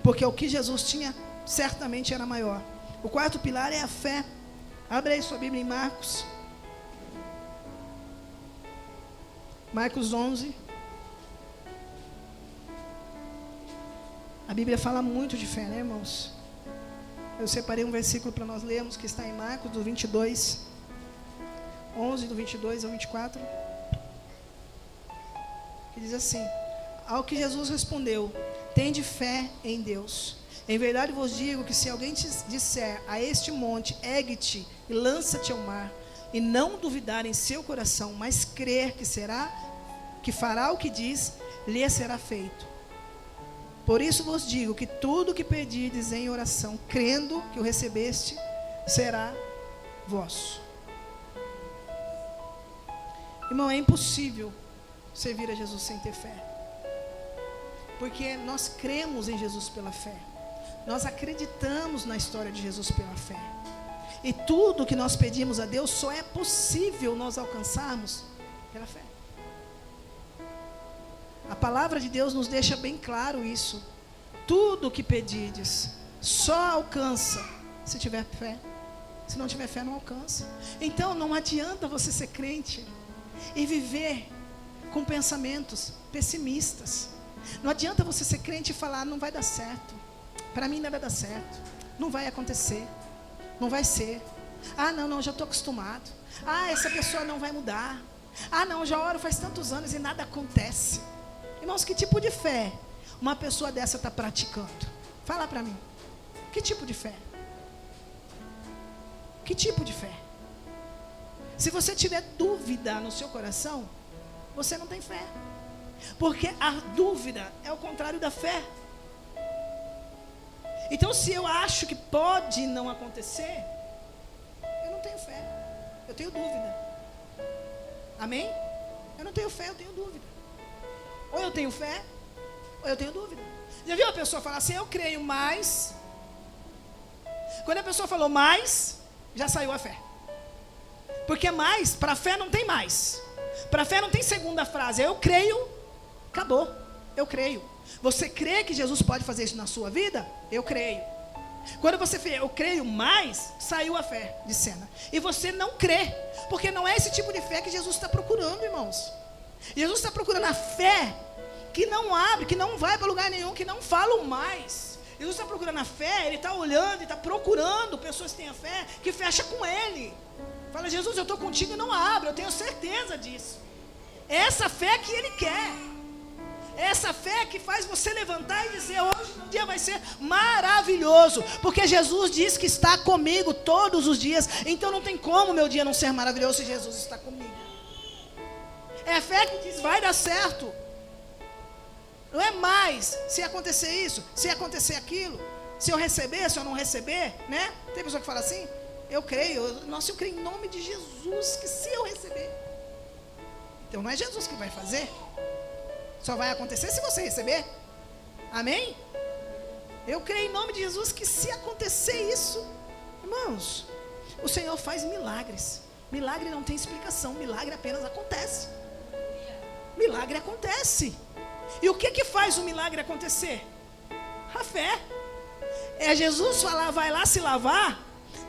Porque o que Jesus tinha certamente era maior. O quarto pilar é a fé. Abre aí sua Bíblia em Marcos 11. A Bíblia fala muito de fé, né, irmãos? Eu separei um versículo para nós lermos, que está em Marcos, do 22, 11, do 22 ao 24, que diz assim: ao que Jesus respondeu: tende fé em Deus. Em verdade vos digo que se alguém te disser a este monte: ergue-te e lança-te ao mar, e não duvidar em seu coração, mas crer que fará o que diz, lhe será feito. Por isso vos digo que tudo que pedirdes em oração, crendo que o recebeste, será vosso. Irmão, é impossível servir a Jesus sem ter fé, porque nós cremos em Jesus pela fé, nós acreditamos na história de Jesus pela fé, e tudo que nós pedimos a Deus só é possível nós alcançarmos pela fé. A palavra de Deus nos deixa bem claro isso. Tudo que pedirdes só alcança se tiver fé. Se não tiver fé, não alcança. Então não adianta você ser crente e viver com pensamentos pessimistas. Não adianta você ser crente e falar: não vai dar certo, para mim não vai dar certo, não vai acontecer, não vai ser. Ah não, já estou acostumado. Ah, essa pessoa não vai mudar. Ah não, já oro faz tantos anos e nada acontece. Irmãos, que tipo de fé uma pessoa dessa está praticando? Fala para mim. Que tipo de fé? Que tipo de fé? Se você tiver dúvida no seu coração, você não tem fé. Porque a dúvida é o contrário da fé. Então, se eu acho que pode não acontecer, eu não tenho fé. Eu tenho dúvida. Amém? Eu não tenho fé, eu tenho dúvida. Ou eu tenho fé, ou eu tenho dúvida. Já viu a pessoa falar assim, eu creio mais? Quando a pessoa falou mais, já saiu a fé. Porque mais, para a fé não tem mais. Para a fé não tem segunda frase. Eu creio, acabou. Eu creio. Você crê que Jesus pode fazer isso na sua vida? Eu creio. Quando você fala, eu creio mais, saiu a fé de cena. E você não crê. Porque não é esse tipo de fé que Jesus está procurando, irmãos. Jesus está procurando a fé que não abre, que não vai para lugar nenhum, que não fala o mais. Jesus está procurando a fé, Ele está olhando, Ele está procurando pessoas que têm a fé, que fecha com Ele. Fala, Jesus, eu estou contigo e não abre, eu tenho certeza disso. É essa fé que Ele quer. É essa fé que faz você levantar e dizer, hoje o dia vai ser maravilhoso. Porque Jesus diz que está comigo todos os dias. Então não tem como meu dia não ser maravilhoso se Jesus está comigo. É a fé que diz, vai dar certo. Não é mais se acontecer isso, se acontecer aquilo, se eu receber, se eu não receber, né? Tem pessoa que fala assim, eu creio, nossa, eu creio em nome de Jesus, que se eu receber. Então não é Jesus que vai fazer, só vai acontecer se você receber. Amém? Eu creio em nome de Jesus que se acontecer isso, irmãos, o Senhor faz milagres. Milagre não tem explicação, milagre apenas acontece. Milagre acontece. E o que faz o milagre acontecer? A fé. É Jesus falar, vai lá se lavar,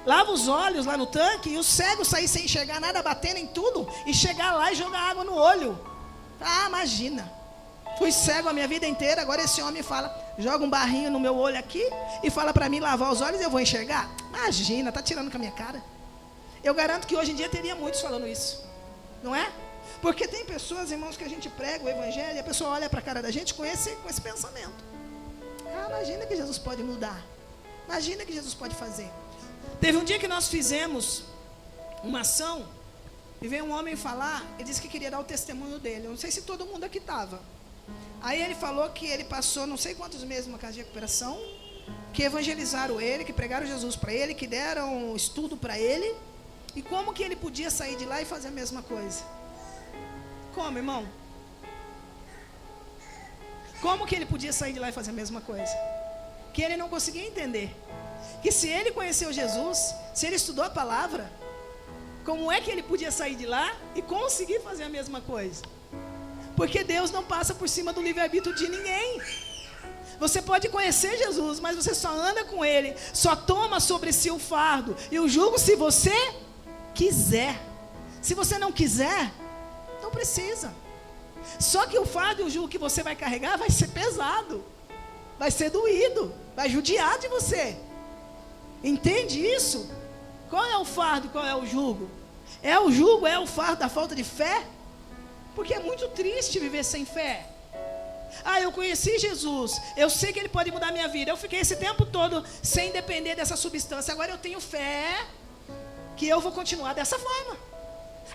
lava os olhos lá no tanque, e o cego sair sem enxergar nada, batendo em tudo, e chegar lá e jogar água no olho. Ah, imagina. Fui cego a minha vida inteira, agora esse homem fala, joga um barrinho no meu olho aqui, e fala para mim lavar os olhos e eu vou enxergar? Imagina, está tirando com a minha cara. Eu garanto que hoje em dia teria muitos falando isso. Não é? Porque tem pessoas, irmãos, que a gente prega o evangelho e a pessoa olha para a cara da gente com esse pensamento. Ah, imagina que Jesus pode mudar. Imagina que Jesus pode fazer. Teve um dia que nós fizemos uma ação e veio um homem falar, ele disse que queria dar o testemunho dele. Eu não sei se todo mundo aqui estava. Aí ele falou que ele passou não sei quantos meses numa casa de recuperação, que evangelizaram ele, que pregaram Jesus para ele, que deram estudo para ele. E como que ele podia sair de lá e fazer a mesma coisa? Como, irmão? Como que ele podia sair de lá e fazer a mesma coisa? Que ele não conseguia entender. Que se ele conheceu Jesus, se ele estudou a palavra, como é que ele podia sair de lá e conseguir fazer a mesma coisa? Porque Deus não passa por cima do livre-arbítrio de ninguém. Você pode conhecer Jesus, mas você só anda com Ele, só toma sobre si o fardo e o jugo se você quiser. Se você não quiser, não precisa. Só que o fardo e o jugo que você vai carregar vai ser pesado, vai ser doído, vai judiar de você. Entende isso? Qual é o fardo e qual é o jugo? É o jugo, é o fardo da falta de fé? Porque é muito triste viver sem fé. Ah, eu conheci Jesus, eu sei que Ele pode mudar a minha vida. Eu fiquei esse tempo todo sem depender dessa substância. Agora eu tenho fé que eu vou continuar dessa forma.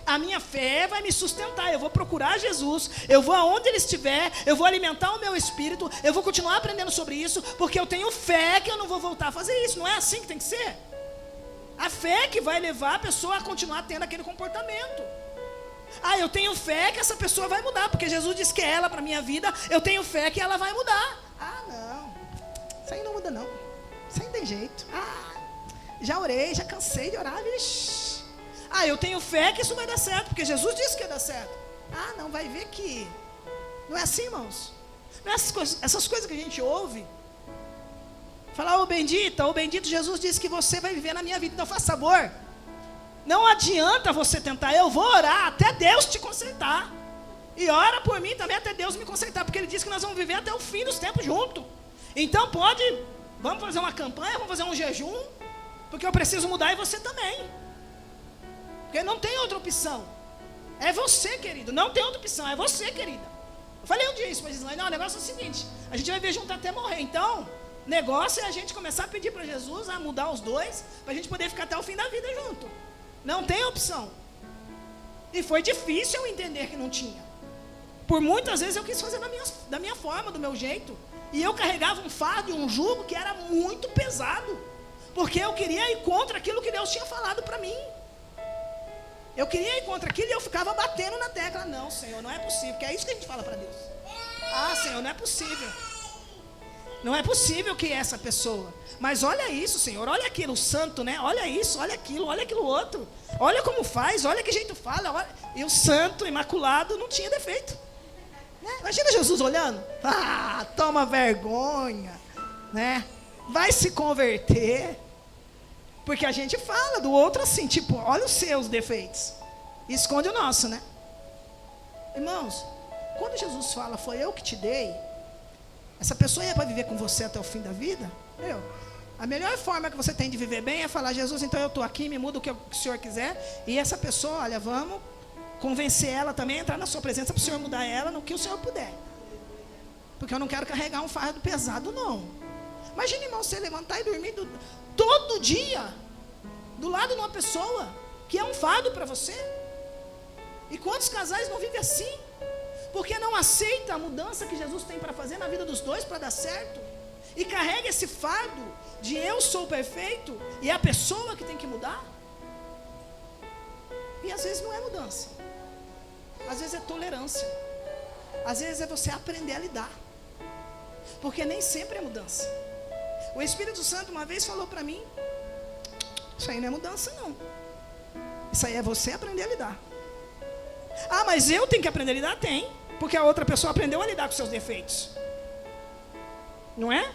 A minha fé vai me sustentar. Eu vou procurar Jesus, eu vou aonde Ele estiver, eu vou alimentar o meu espírito, eu vou continuar aprendendo sobre isso, porque eu tenho fé que eu não vou voltar a fazer isso. Não é assim que tem que ser? A fé que vai levar a pessoa a continuar tendo aquele comportamento. Ah, eu tenho fé que essa pessoa vai mudar, porque Jesus disse que é ela para a minha vida, eu tenho fé que ela vai mudar. Ah, não, isso aí não muda não, isso aí não tem jeito. Ah, já orei, já cansei de orar, vixi. Ah, eu tenho fé que isso vai dar certo, porque Jesus disse que ia dar certo. Ah, não, vai ver que não é assim, irmãos. Não é essas coisas que a gente ouve. Falar, ô bendito, Jesus disse que você vai viver na minha vida, então faça favor. Não adianta você tentar, eu vou orar até Deus te consertar. E ora por mim também até Deus me consertar, porque Ele disse que nós vamos viver até o fim dos tempos juntos. Então vamos fazer uma campanha, vamos fazer um jejum, porque eu preciso mudar e você também. Porque não tem outra opção. É você, querido, não tem outra opção, é você, querida. Eu falei um dia isso para Gislaine, não, o negócio é o seguinte, a gente vai viver junto até morrer, então, negócio é a gente começar a pedir para Jesus a mudar os dois, para a gente poder ficar até o fim da vida junto. Não tem opção. E foi difícil eu entender que não tinha. Por muitas vezes eu quis fazer da minha forma, do meu jeito. E eu carregava um fardo e um jugo que era muito pesado. Porque eu queria ir contra aquilo que Deus tinha falado para mim. Eu queria ir contra aquilo e eu ficava batendo na tecla. Não, Senhor, não é possível. Porque é isso que a gente fala para Deus. Ah, Senhor, não é possível. Não é possível que essa pessoa. Mas olha isso, Senhor, olha aquilo, o santo, né? Olha isso, olha aquilo outro. Olha como faz, olha que jeito fala. Olha. E o santo, imaculado, não tinha defeito. Né? Imagina Jesus olhando. Ah, toma vergonha, né? Vai se converter. Porque a gente fala do outro assim, tipo, olha os seus defeitos. E esconde o nosso, né? Irmãos, quando Jesus fala, foi eu que te dei, essa pessoa ia para viver com você até o fim da vida? A melhor forma que você tem de viver bem é falar, Jesus, então eu estou aqui, me muda o que o Senhor quiser. E essa pessoa, olha, vamos convencer ela também a entrar na sua presença para o Senhor mudar ela no que o Senhor puder. Porque eu não quero carregar um fardo pesado, não. Imagina, irmão, você levantar e dormir todo dia do lado de uma pessoa que é um fardo para você. E quantos casais não vivem assim? Porque não aceita a mudança que Jesus tem para fazer na vida dos dois para dar certo. E carrega esse fardo de eu sou perfeito e é a pessoa que tem que mudar. E às vezes não é mudança. Às vezes é tolerância. Às vezes é você aprender a lidar. Porque nem sempre é mudança. O Espírito Santo uma vez falou para mim, isso aí não é mudança não. Isso aí é você aprender a lidar. Ah, mas eu tenho que aprender a lidar? Tem. Porque a outra pessoa aprendeu a lidar com seus defeitos. Não é?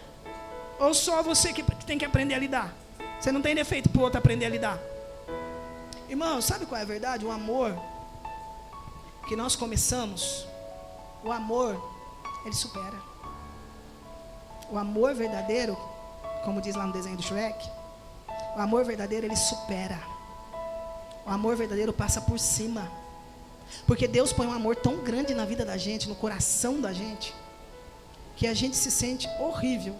Ou só você que tem que aprender a lidar? Você não tem defeito para o outro aprender a lidar. Irmão, sabe qual é a verdade? O amor que nós começamos, o amor, ele supera. O amor verdadeiro, como diz lá no desenho do Shrek, o amor verdadeiro, ele supera. O amor verdadeiro passa por cima. Porque Deus põe um amor tão grande na vida da gente, no coração da gente, que a gente se sente horrível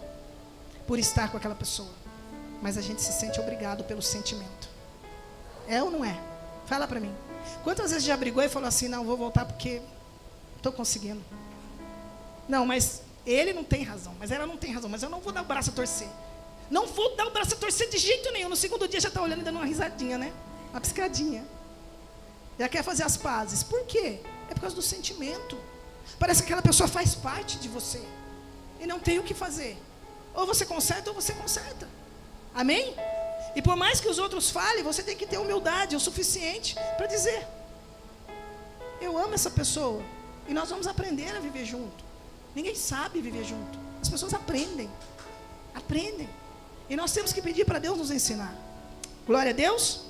por estar com aquela pessoa. Mas a gente se sente obrigado pelo sentimento. É ou não é? Fala pra mim. Quantas vezes já brigou e falou assim, não, vou voltar porque estou conseguindo. Não, mas ele não tem razão, mas ela não tem razão, mas eu não vou dar o braço a torcer. Não vou dar o braço a torcer de jeito nenhum. No segundo dia já está olhando e dando uma risadinha, né? Uma piscadinha. Já quer fazer as pazes. Por quê? É por causa do sentimento. Parece que aquela pessoa faz parte de você. E não tem o que fazer. Ou você conserta ou você conserta. Amém? E por mais que os outros falem, você tem que ter humildade o suficiente para dizer, eu amo essa pessoa. E nós vamos aprender a viver junto. Ninguém sabe viver junto. As pessoas aprendem. Aprendem. E nós temos que pedir para Deus nos ensinar. Glória a Deus.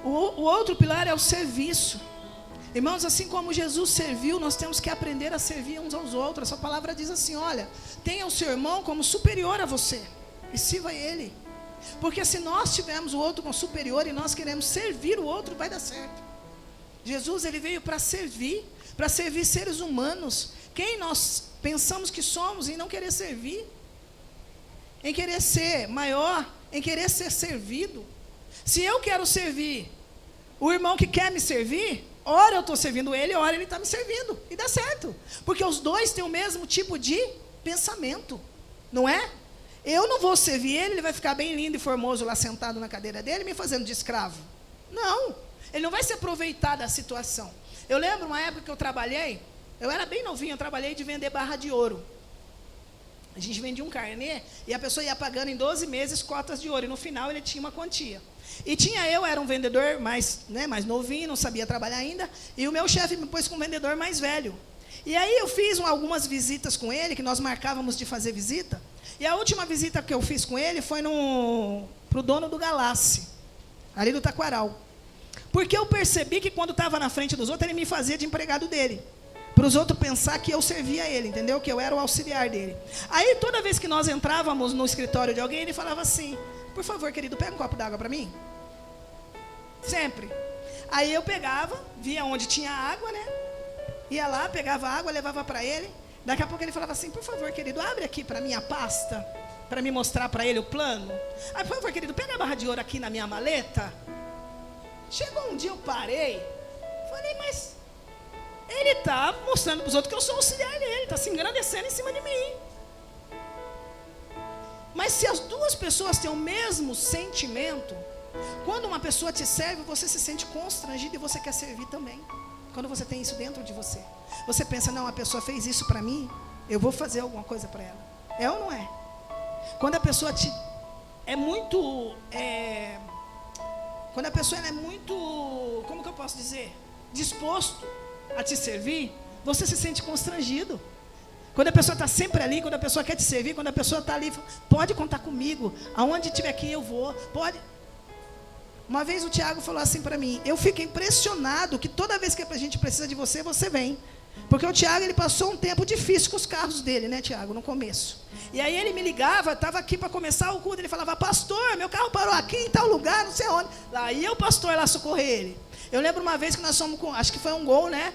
O outro pilar é o serviço. Irmãos, assim como Jesus serviu, nós temos que aprender a servir uns aos outros. Essa palavra diz assim, olha, tenha o seu irmão como superior a você e sirva ele. Porque se nós tivermos o outro como superior e nós queremos servir o outro, vai dar certo. Jesus, ele veio para servir seres humanos. Quem nós pensamos que somos em não querer servir? Em querer ser maior, em querer ser servido. Se eu quero servir o irmão que quer me servir, ora eu estou servindo ele, ora ele está me servindo. E dá certo. Porque os dois têm o mesmo tipo de pensamento. Não é? Eu não vou servir ele, ele vai ficar bem lindo e formoso lá sentado na cadeira dele, me fazendo de escravo. Não. Ele não vai se aproveitar da situação. Eu lembro uma época que eu trabalhei, eu era bem novinho, eu trabalhei de vender barra de ouro. A gente vendia um carnê e a pessoa ia pagando em 12 meses cotas de ouro. E no final ele tinha uma quantia. E eu era um vendedor mais novinho, não sabia trabalhar ainda. E o meu chefe me pôs com um vendedor mais velho. E aí eu fiz algumas visitas com ele, que nós marcávamos de fazer visita. E a última visita que eu fiz com ele foi para o dono do Galassi, ali do Taquaral. Porque eu percebi que quando estava na frente dos outros, ele me fazia de empregado dele. Para os outros pensar que eu servia ele, entendeu? Que eu era o auxiliar dele. Aí toda vez que nós entrávamos no escritório de alguém, ele falava assim, por favor, querido, pega um copo d'água para mim. Sempre. Aí eu pegava, via onde tinha água, né? Ia lá, pegava água, levava para ele. Daqui a pouco ele falava assim, por favor, querido, abre aqui para minha pasta, para me mostrar para ele o plano. Aí, por favor, querido, pega a barra de ouro aqui na minha maleta. Chegou um dia eu parei, falei, mas ele está mostrando para os outros que eu sou auxiliar dele, está se engrandecendo em cima de mim. Mas se as duas pessoas têm o mesmo sentimento, quando uma pessoa te serve, você se sente constrangido e você quer servir também. Quando você tem isso dentro de você, você pensa, não, a pessoa fez isso para mim, eu vou fazer alguma coisa para ela. É ou não é? Quando a pessoa é muito, quando a pessoa ela é muito, como que eu posso dizer, disposto a te servir, você se sente constrangido. Quando a pessoa está sempre ali, quando a pessoa quer te servir, quando a pessoa está ali, pode contar comigo, aonde tiver aqui eu vou, pode. Uma vez o Tiago falou assim para mim, eu fico impressionado que toda vez que a gente precisa de você, você vem. Porque o Tiago, ele passou um tempo difícil com os carros dele, né, Tiago, no começo. E aí ele me ligava, estava aqui para começar o culto, ele falava, pastor, meu carro parou aqui em tal lugar, não sei onde. Lá ia o pastor lá socorrer ele. Eu lembro uma vez que nós fomos com, acho que foi um Gol, né,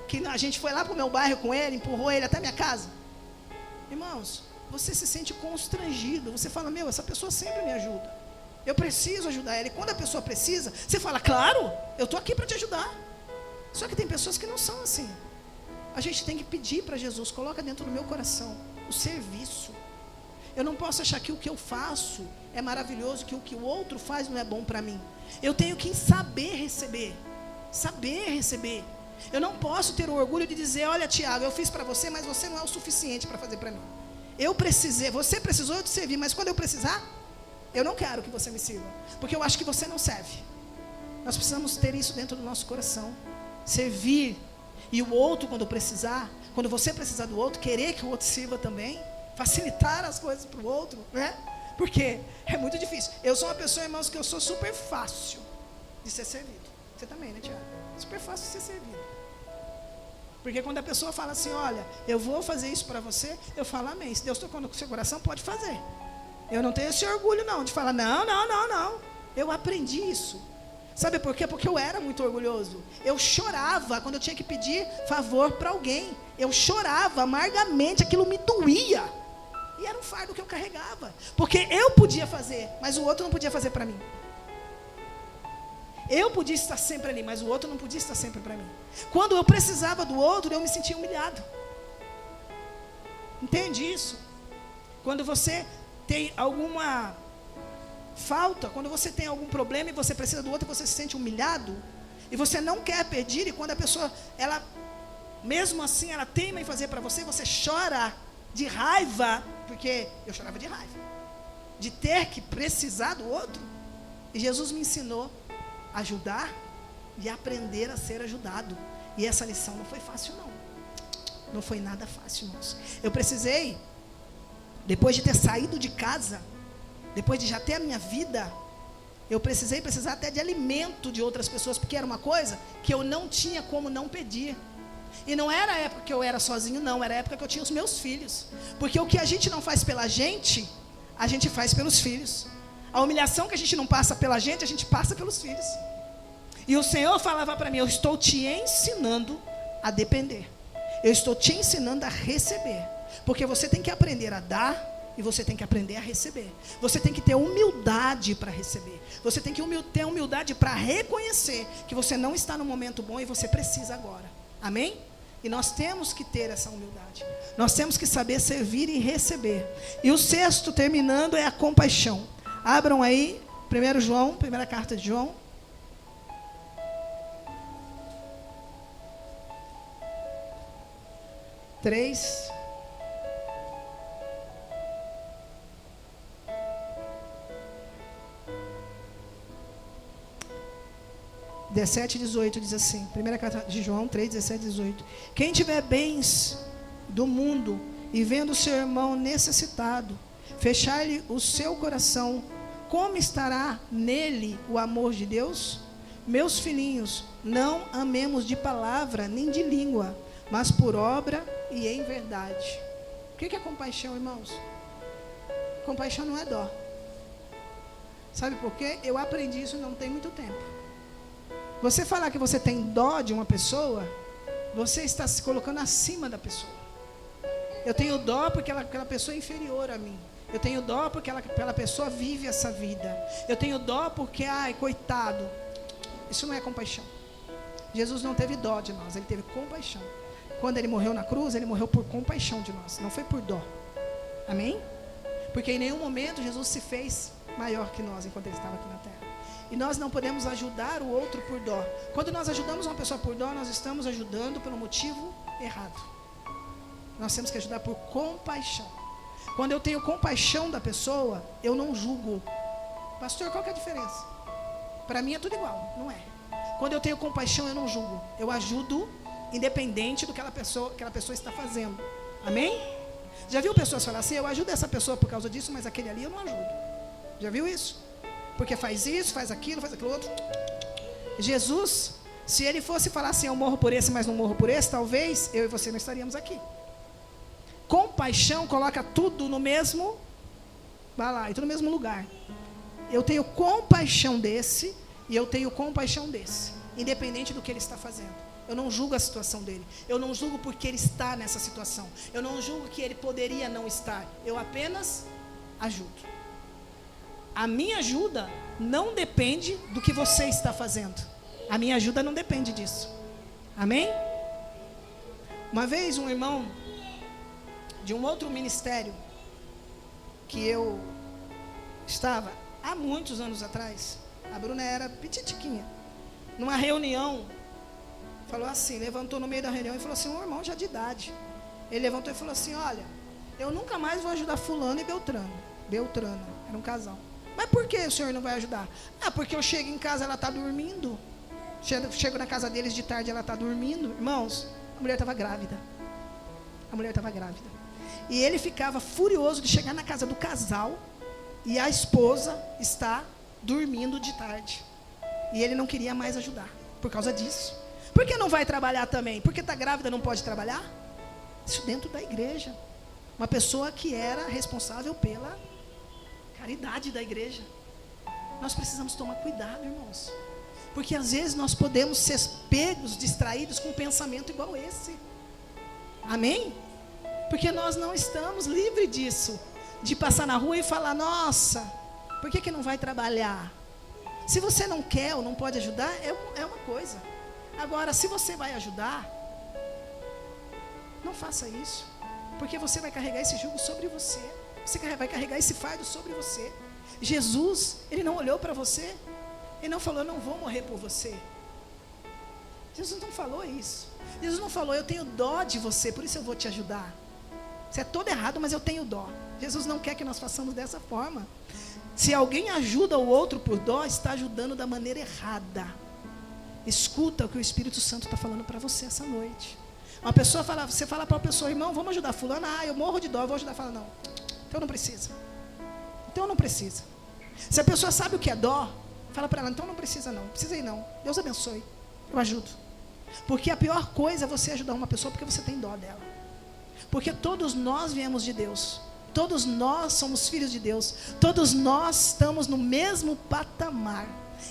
que a gente foi lá para o meu bairro com ele, empurrou ele até minha casa. Irmãos, você se sente constrangido, você fala, meu, essa pessoa sempre me ajuda. Eu preciso ajudar ela. E quando a pessoa precisa, você fala, claro, eu estou aqui para te ajudar. Só que tem pessoas que não são assim. A gente tem que pedir para Jesus, coloca dentro do meu coração o serviço. Eu não posso achar que o que eu faço é maravilhoso, que o que o outro faz não é bom para mim. Eu tenho que saber receber. Saber receber. Eu não posso ter o orgulho de dizer, olha, Tiago, eu fiz para você, mas você não é o suficiente para fazer para mim. Eu precisei, você precisou, eu te servi, mas quando eu precisar, eu não quero que você me sirva, porque eu acho que você não serve. Nós precisamos ter isso dentro do nosso coração. Servir. E o outro, quando precisar, quando você precisar do outro, querer que o outro sirva também. Facilitar as coisas para o outro, né? Porque é muito difícil. Eu sou uma pessoa, irmãos, que eu sou super fácil de ser servido. Você também, né, Tiago? Super fácil de ser servido. Porque quando a pessoa fala assim, olha, eu vou fazer isso para você, eu falo, amém. Se Deus tocou no seu coração, pode fazer. Eu não tenho esse orgulho não, de falar, não. Eu aprendi isso. Sabe por quê? Porque eu era muito orgulhoso. Eu chorava quando eu tinha que pedir favor para alguém. Eu chorava amargamente, aquilo me doía. E era um fardo que eu carregava. Porque eu podia fazer, mas o outro não podia fazer para mim. Eu podia estar sempre ali, mas o outro não podia estar sempre para mim. Quando eu precisava do outro, eu me sentia humilhado. Entende isso? Quando você tem alguma falta, quando você tem algum problema e você precisa do outro, você se sente humilhado e você não quer pedir, e quando a pessoa, ela, mesmo assim, ela teima em fazer para você, você chora de raiva, porque eu chorava de raiva, de ter que precisar do outro. E Jesus me ensinou a ajudar e aprender a ser ajudado, e essa lição não foi fácil não foi nada fácil, irmãos. Eu precisei, depois de ter saído de casa, depois de já ter a minha vida, eu precisar até de alimento de outras pessoas, porque era uma coisa que eu não tinha como não pedir. E não era a época que eu era sozinho, não, era a época que eu tinha os meus filhos. Porque o que a gente não faz pela gente, a gente faz pelos filhos. A humilhação que a gente não passa pela gente, a gente passa pelos filhos. E o Senhor falava para mim, eu estou te ensinando a depender. Eu estou te ensinando a receber. Porque você tem que aprender a dar e você tem que aprender a receber. Você tem que ter humildade para receber. Você tem que ter humildade para reconhecer que você não está no momento bom e você precisa agora. Amém? E nós temos que ter essa humildade. Nós temos que saber servir e receber. E o sexto, terminando, é a compaixão. Abram aí, 1 João, primeira carta de João. Três. 17 e 18 diz assim, primeira carta de João 3, 17 e 18. Quem tiver bens do mundo e vendo o seu irmão necessitado, fechar-lhe o seu coração, como estará nele o amor de Deus? Meus filhinhos, não amemos de palavra nem de língua, mas por obra e em verdade. O que é compaixão, irmãos? Compaixão não é dó. Sabe por quê? Eu aprendi isso não tem muito tempo. Você falar que você tem dó de uma pessoa, você está se colocando acima da pessoa. Eu tenho dó porque aquela pessoa é inferior a mim. Eu tenho dó porque aquela pessoa vive essa vida. Eu tenho dó porque, ai, coitado, Isso não é compaixão. Jesus não teve dó de nós, ele teve compaixão. Quando ele morreu na cruz, ele morreu por compaixão de nós, não foi por dó. Amém? Porque em nenhum momento Jesus se fez maior que nós enquanto ele estava aqui na terra. E nós não podemos ajudar o outro por dó. Quando nós ajudamos uma pessoa por dó, nós estamos ajudando pelo motivo errado. Nós temos que ajudar por compaixão. Quando eu tenho compaixão da pessoa, eu não julgo. Pastor, qual que é a diferença? Para mim é tudo igual, não é. Quando eu tenho compaixão, eu não julgo. Eu ajudo independente do que aquela pessoa está fazendo. Amém? Já viu pessoas falar assim, eu ajudo essa pessoa por causa disso, mas aquele ali eu não ajudo. Já viu isso? Porque faz isso, faz aquilo outro. Jesus, se ele fosse falar assim, eu morro por esse, mas não morro por esse, talvez eu e você não estaríamos aqui. Compaixão coloca tudo no mesmo balaio, tudo no mesmo lugar. Eu tenho compaixão desse e eu tenho compaixão desse, independente do que ele está fazendo. Eu não julgo a situação dele. Eu não julgo porque ele está nessa situação. Eu não julgo que ele poderia não estar. Eu apenas ajudo. A minha ajuda não depende do que você está fazendo. A minha ajuda não depende disso. Amém? Uma vez um irmão de um outro ministério que eu estava há muitos anos atrás, a Bruna era petitiquinha, numa reunião, falou assim, levantou no meio da reunião e falou assim, um irmão já de idade, ele levantou e falou assim, olha, eu nunca mais vou ajudar fulano e Beltrana, era um casal. Mas por que o senhor não vai ajudar? Ah, porque eu chego em casa, ela está dormindo, chego na casa deles de tarde, ela está dormindo. Irmãos, a mulher estava grávida, e ele ficava furioso de chegar na casa do casal e a esposa está dormindo de tarde, e ele não queria mais ajudar, por causa disso. Por que não vai trabalhar também? Porque está grávida, não pode trabalhar? Isso dentro da igreja. Uma pessoa que era responsável pela caridade da igreja. Nós precisamos tomar cuidado, irmãos. Porque às vezes nós podemos ser pegos, distraídos com um pensamento igual esse. Amém? Porque nós não estamos livres disso. De passar na rua e falar, nossa, por que não vai trabalhar? Se você não quer ou não pode ajudar, é uma coisa. Agora, se você vai ajudar, não faça isso, porque você vai carregar esse jugo sobre você. Você vai carregar esse fardo sobre você. Jesus, ele não olhou para você, ele não falou, eu não vou morrer por você. Jesus não falou isso. Jesus não falou, eu tenho dó de você, por isso eu vou te ajudar. Você é todo errado, mas eu tenho dó. Jesus não quer que nós façamos dessa forma. Se alguém ajuda o outro por dó, está ajudando da maneira errada. Escuta o que o Espírito Santo está falando para você essa noite. Uma pessoa fala, você fala para uma pessoa, irmão, vamos ajudar fulano. Ah, eu morro de dó, eu vou ajudar. Fala, não, então não precisa. Então não precisa. Se a pessoa sabe o que é dó, fala para ela, então não precisa não, precisa ir não. Deus abençoe, eu ajudo. Porque a pior coisa é você ajudar uma pessoa porque você tem dó dela. Porque todos nós viemos de Deus. Todos nós somos filhos de Deus. Todos nós estamos no mesmo patamar.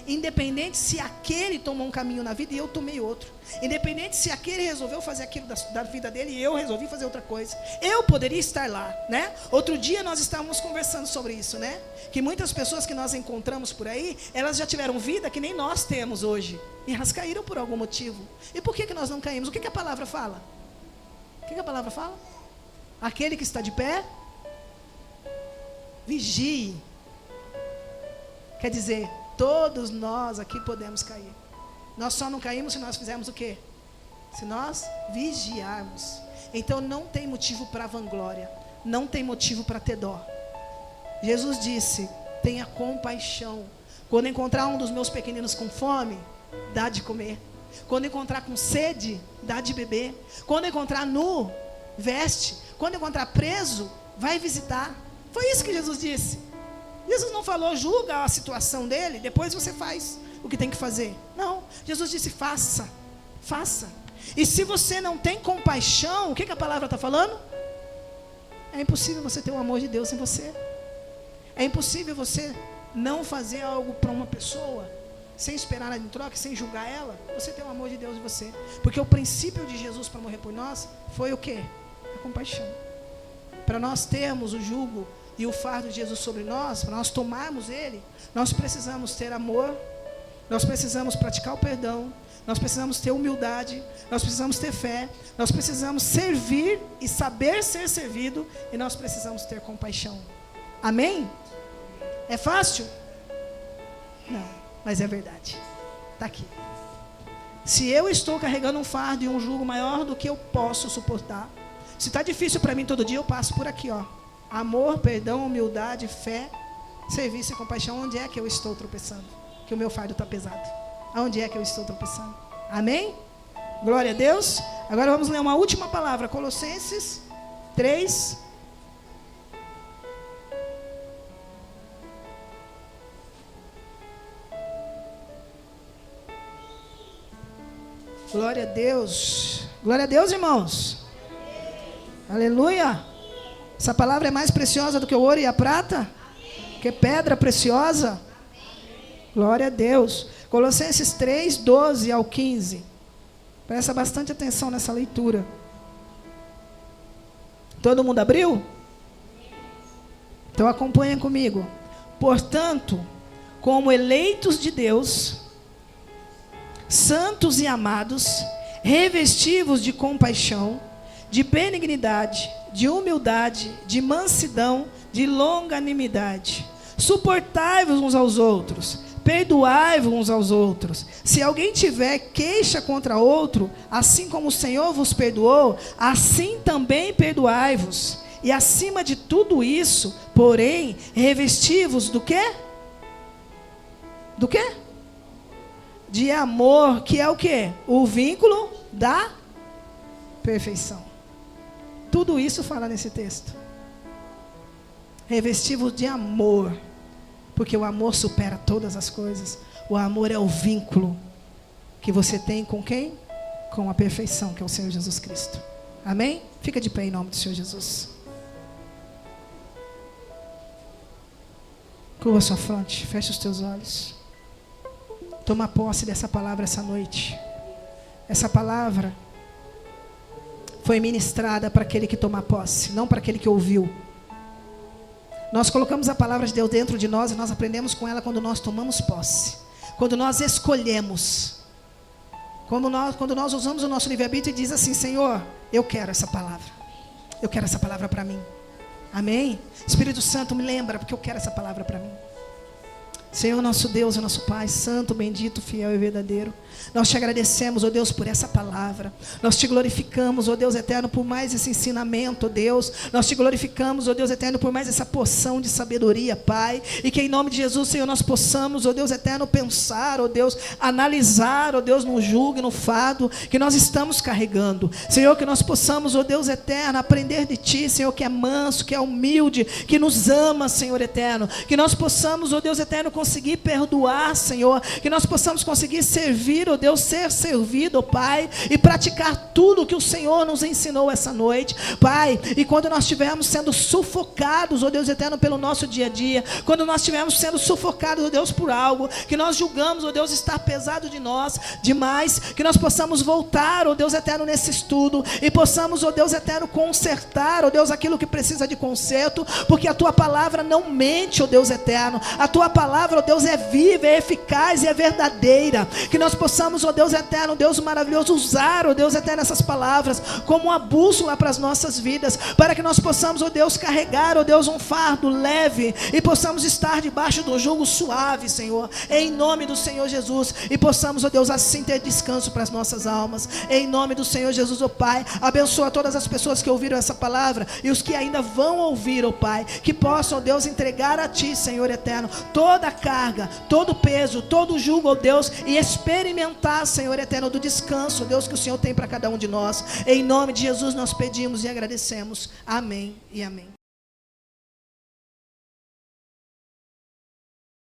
Independente se aquele tomou um caminho na vida e eu tomei outro. Independente se aquele resolveu fazer aquilo da vida dele e eu resolvi fazer outra coisa. Eu poderia estar lá, né? Outro dia nós estávamos conversando sobre isso, né? Que muitas pessoas que nós encontramos por aí, elas já tiveram vida que nem nós temos hoje. E elas caíram por algum motivo. E por que nós não caímos? O que a palavra fala? O que a palavra fala? Aquele que está de pé, vigie. Quer dizer, todos nós aqui podemos cair. Nós só não caímos se nós fizermos o quê? Se nós vigiarmos. Então não tem motivo para vanglória. Não tem motivo para ter dó. Jesus disse, tenha compaixão. Quando encontrar um dos meus pequeninos com fome, dá de comer. Quando encontrar com sede, dá de beber. Quando encontrar nu, veste. Quando encontrar preso, vai visitar. Foi isso que Jesus disse. Jesus não falou, julga a situação dele, depois você faz o que tem que fazer. Não, Jesus disse, faça, faça. E se você não tem compaixão, o que a palavra está falando? É impossível você ter o amor de Deus em você. É impossível você não fazer algo para uma pessoa, sem esperar nada em troca, sem julgar ela, você ter o amor de Deus em você. Porque o princípio de Jesus para morrer por nós, foi o quê? A compaixão. Para nós termos o jugo e o fardo de Jesus sobre nós, para nós tomarmos ele, nós precisamos ter amor Nós precisamos praticar o perdão. Nós precisamos ter humildade. Nós precisamos ter fé. Nós precisamos servir e saber ser servido. E nós precisamos ter compaixão. Amém? É fácil? Não, mas é verdade. Está aqui. Se eu estou carregando um fardo e um jugo maior do que eu posso suportar, se está difícil para mim todo dia, eu passo por aqui, ó. Amor, perdão, humildade, fé, serviço e compaixão. Onde é que eu estou tropeçando? Que o meu fardo está pesado. Aonde é que eu estou tropeçando? Amém? Glória a Deus. Agora vamos ler uma última palavra. Colossenses 3. Glória a Deus. Glória a Deus, irmãos. Aleluia. Essa palavra é mais preciosa do que o ouro e a prata? Que pedra preciosa? Glória a Deus. Colossenses 3, 12 ao 15. Presta bastante atenção nessa leitura. Todo mundo abriu? Então acompanha comigo. Portanto, como eleitos de Deus, santos e amados, revestivos de compaixão, de benignidade, de humildade, de mansidão, de longanimidade. Suportai-vos uns aos outros, perdoai-vos uns aos outros. Se alguém tiver queixa contra outro, assim como o Senhor vos perdoou, assim também perdoai-vos. E acima de tudo isso, porém, revesti-vos do quê? Do quê? De amor, que é o quê? O vínculo da perfeição. Tudo isso fala nesse texto. Revesti-vos de amor, porque o amor supera todas as coisas. O amor é o vínculo que você tem com quem? Com a perfeição, que é o Senhor Jesus Cristo. Amém? Fica de pé em nome do Senhor Jesus. Curva sua fronte, fecha os teus olhos. Toma posse dessa palavra essa noite. Essa palavra foi ministrada para aquele que toma posse, não para aquele que ouviu. Nós colocamos a palavra de Deus dentro de nós e nós aprendemos com ela quando nós tomamos posse. Quando nós escolhemos. Quando nós usamos o nosso livre-arbítrio e diz assim: Senhor, eu quero essa palavra. Eu quero essa palavra para mim. Amém? Espírito Santo, me lembra, porque eu quero essa palavra para mim. Senhor, nosso Deus e nosso Pai, santo, bendito, fiel e verdadeiro, nós te agradecemos, ó Deus, por essa palavra. Nós te glorificamos, ó Deus eterno, por mais esse ensinamento, ó Deus. Nós te glorificamos, ó Deus eterno, por mais essa porção de sabedoria, Pai. E que em nome de Jesus, Senhor, nós possamos, ó Deus eterno, pensar, ó Deus, analisar, ó Deus, no jugo e no fardo que nós estamos carregando. Senhor, que nós possamos, ó Deus eterno, aprender de Ti, Senhor, que é manso, que é humilde, que nos ama, Senhor eterno. Que nós possamos, ó Deus eterno, conseguir perdoar, Senhor, que nós possamos conseguir servir, ó Deus, ser servido, ó Pai, e praticar tudo que o Senhor nos ensinou essa noite, Pai. E quando nós estivermos sendo sufocados, ó Deus eterno, pelo nosso dia a dia, quando nós estivermos sendo sufocados, ó Deus, por algo que nós julgamos, ó Deus, estar pesado de nós demais, que nós possamos voltar, ó Deus eterno, nesse estudo e possamos, ó Deus eterno, consertar, ó Deus, aquilo que precisa de conserto, porque a Tua palavra não mente, ó Deus eterno. A Tua palavra, ó Deus, é viva, é eficaz e é verdadeira. Que nós possamos, ó Deus eterno, Deus maravilhoso, usar, ó Deus eterno, essas palavras como uma bússola para as nossas vidas, para que nós possamos, ó Deus, carregar, ó Deus, um fardo leve e possamos estar debaixo do jugo suave, Senhor, em nome do Senhor Jesus, e possamos, ó Deus, assim ter descanso para as nossas almas, em nome do Senhor Jesus, ó Pai. Abençoa todas as pessoas que ouviram essa palavra e os que ainda vão ouvir, ó Pai, que possam, ó Deus, entregar a Ti, Senhor eterno, toda a carga, todo o peso, todo o jugo, ó Deus, e experimentar, Senhor eterno, do descanso, Deus, que o Senhor tem para cada um de nós. Em nome de Jesus nós pedimos e agradecemos. Amém e amém.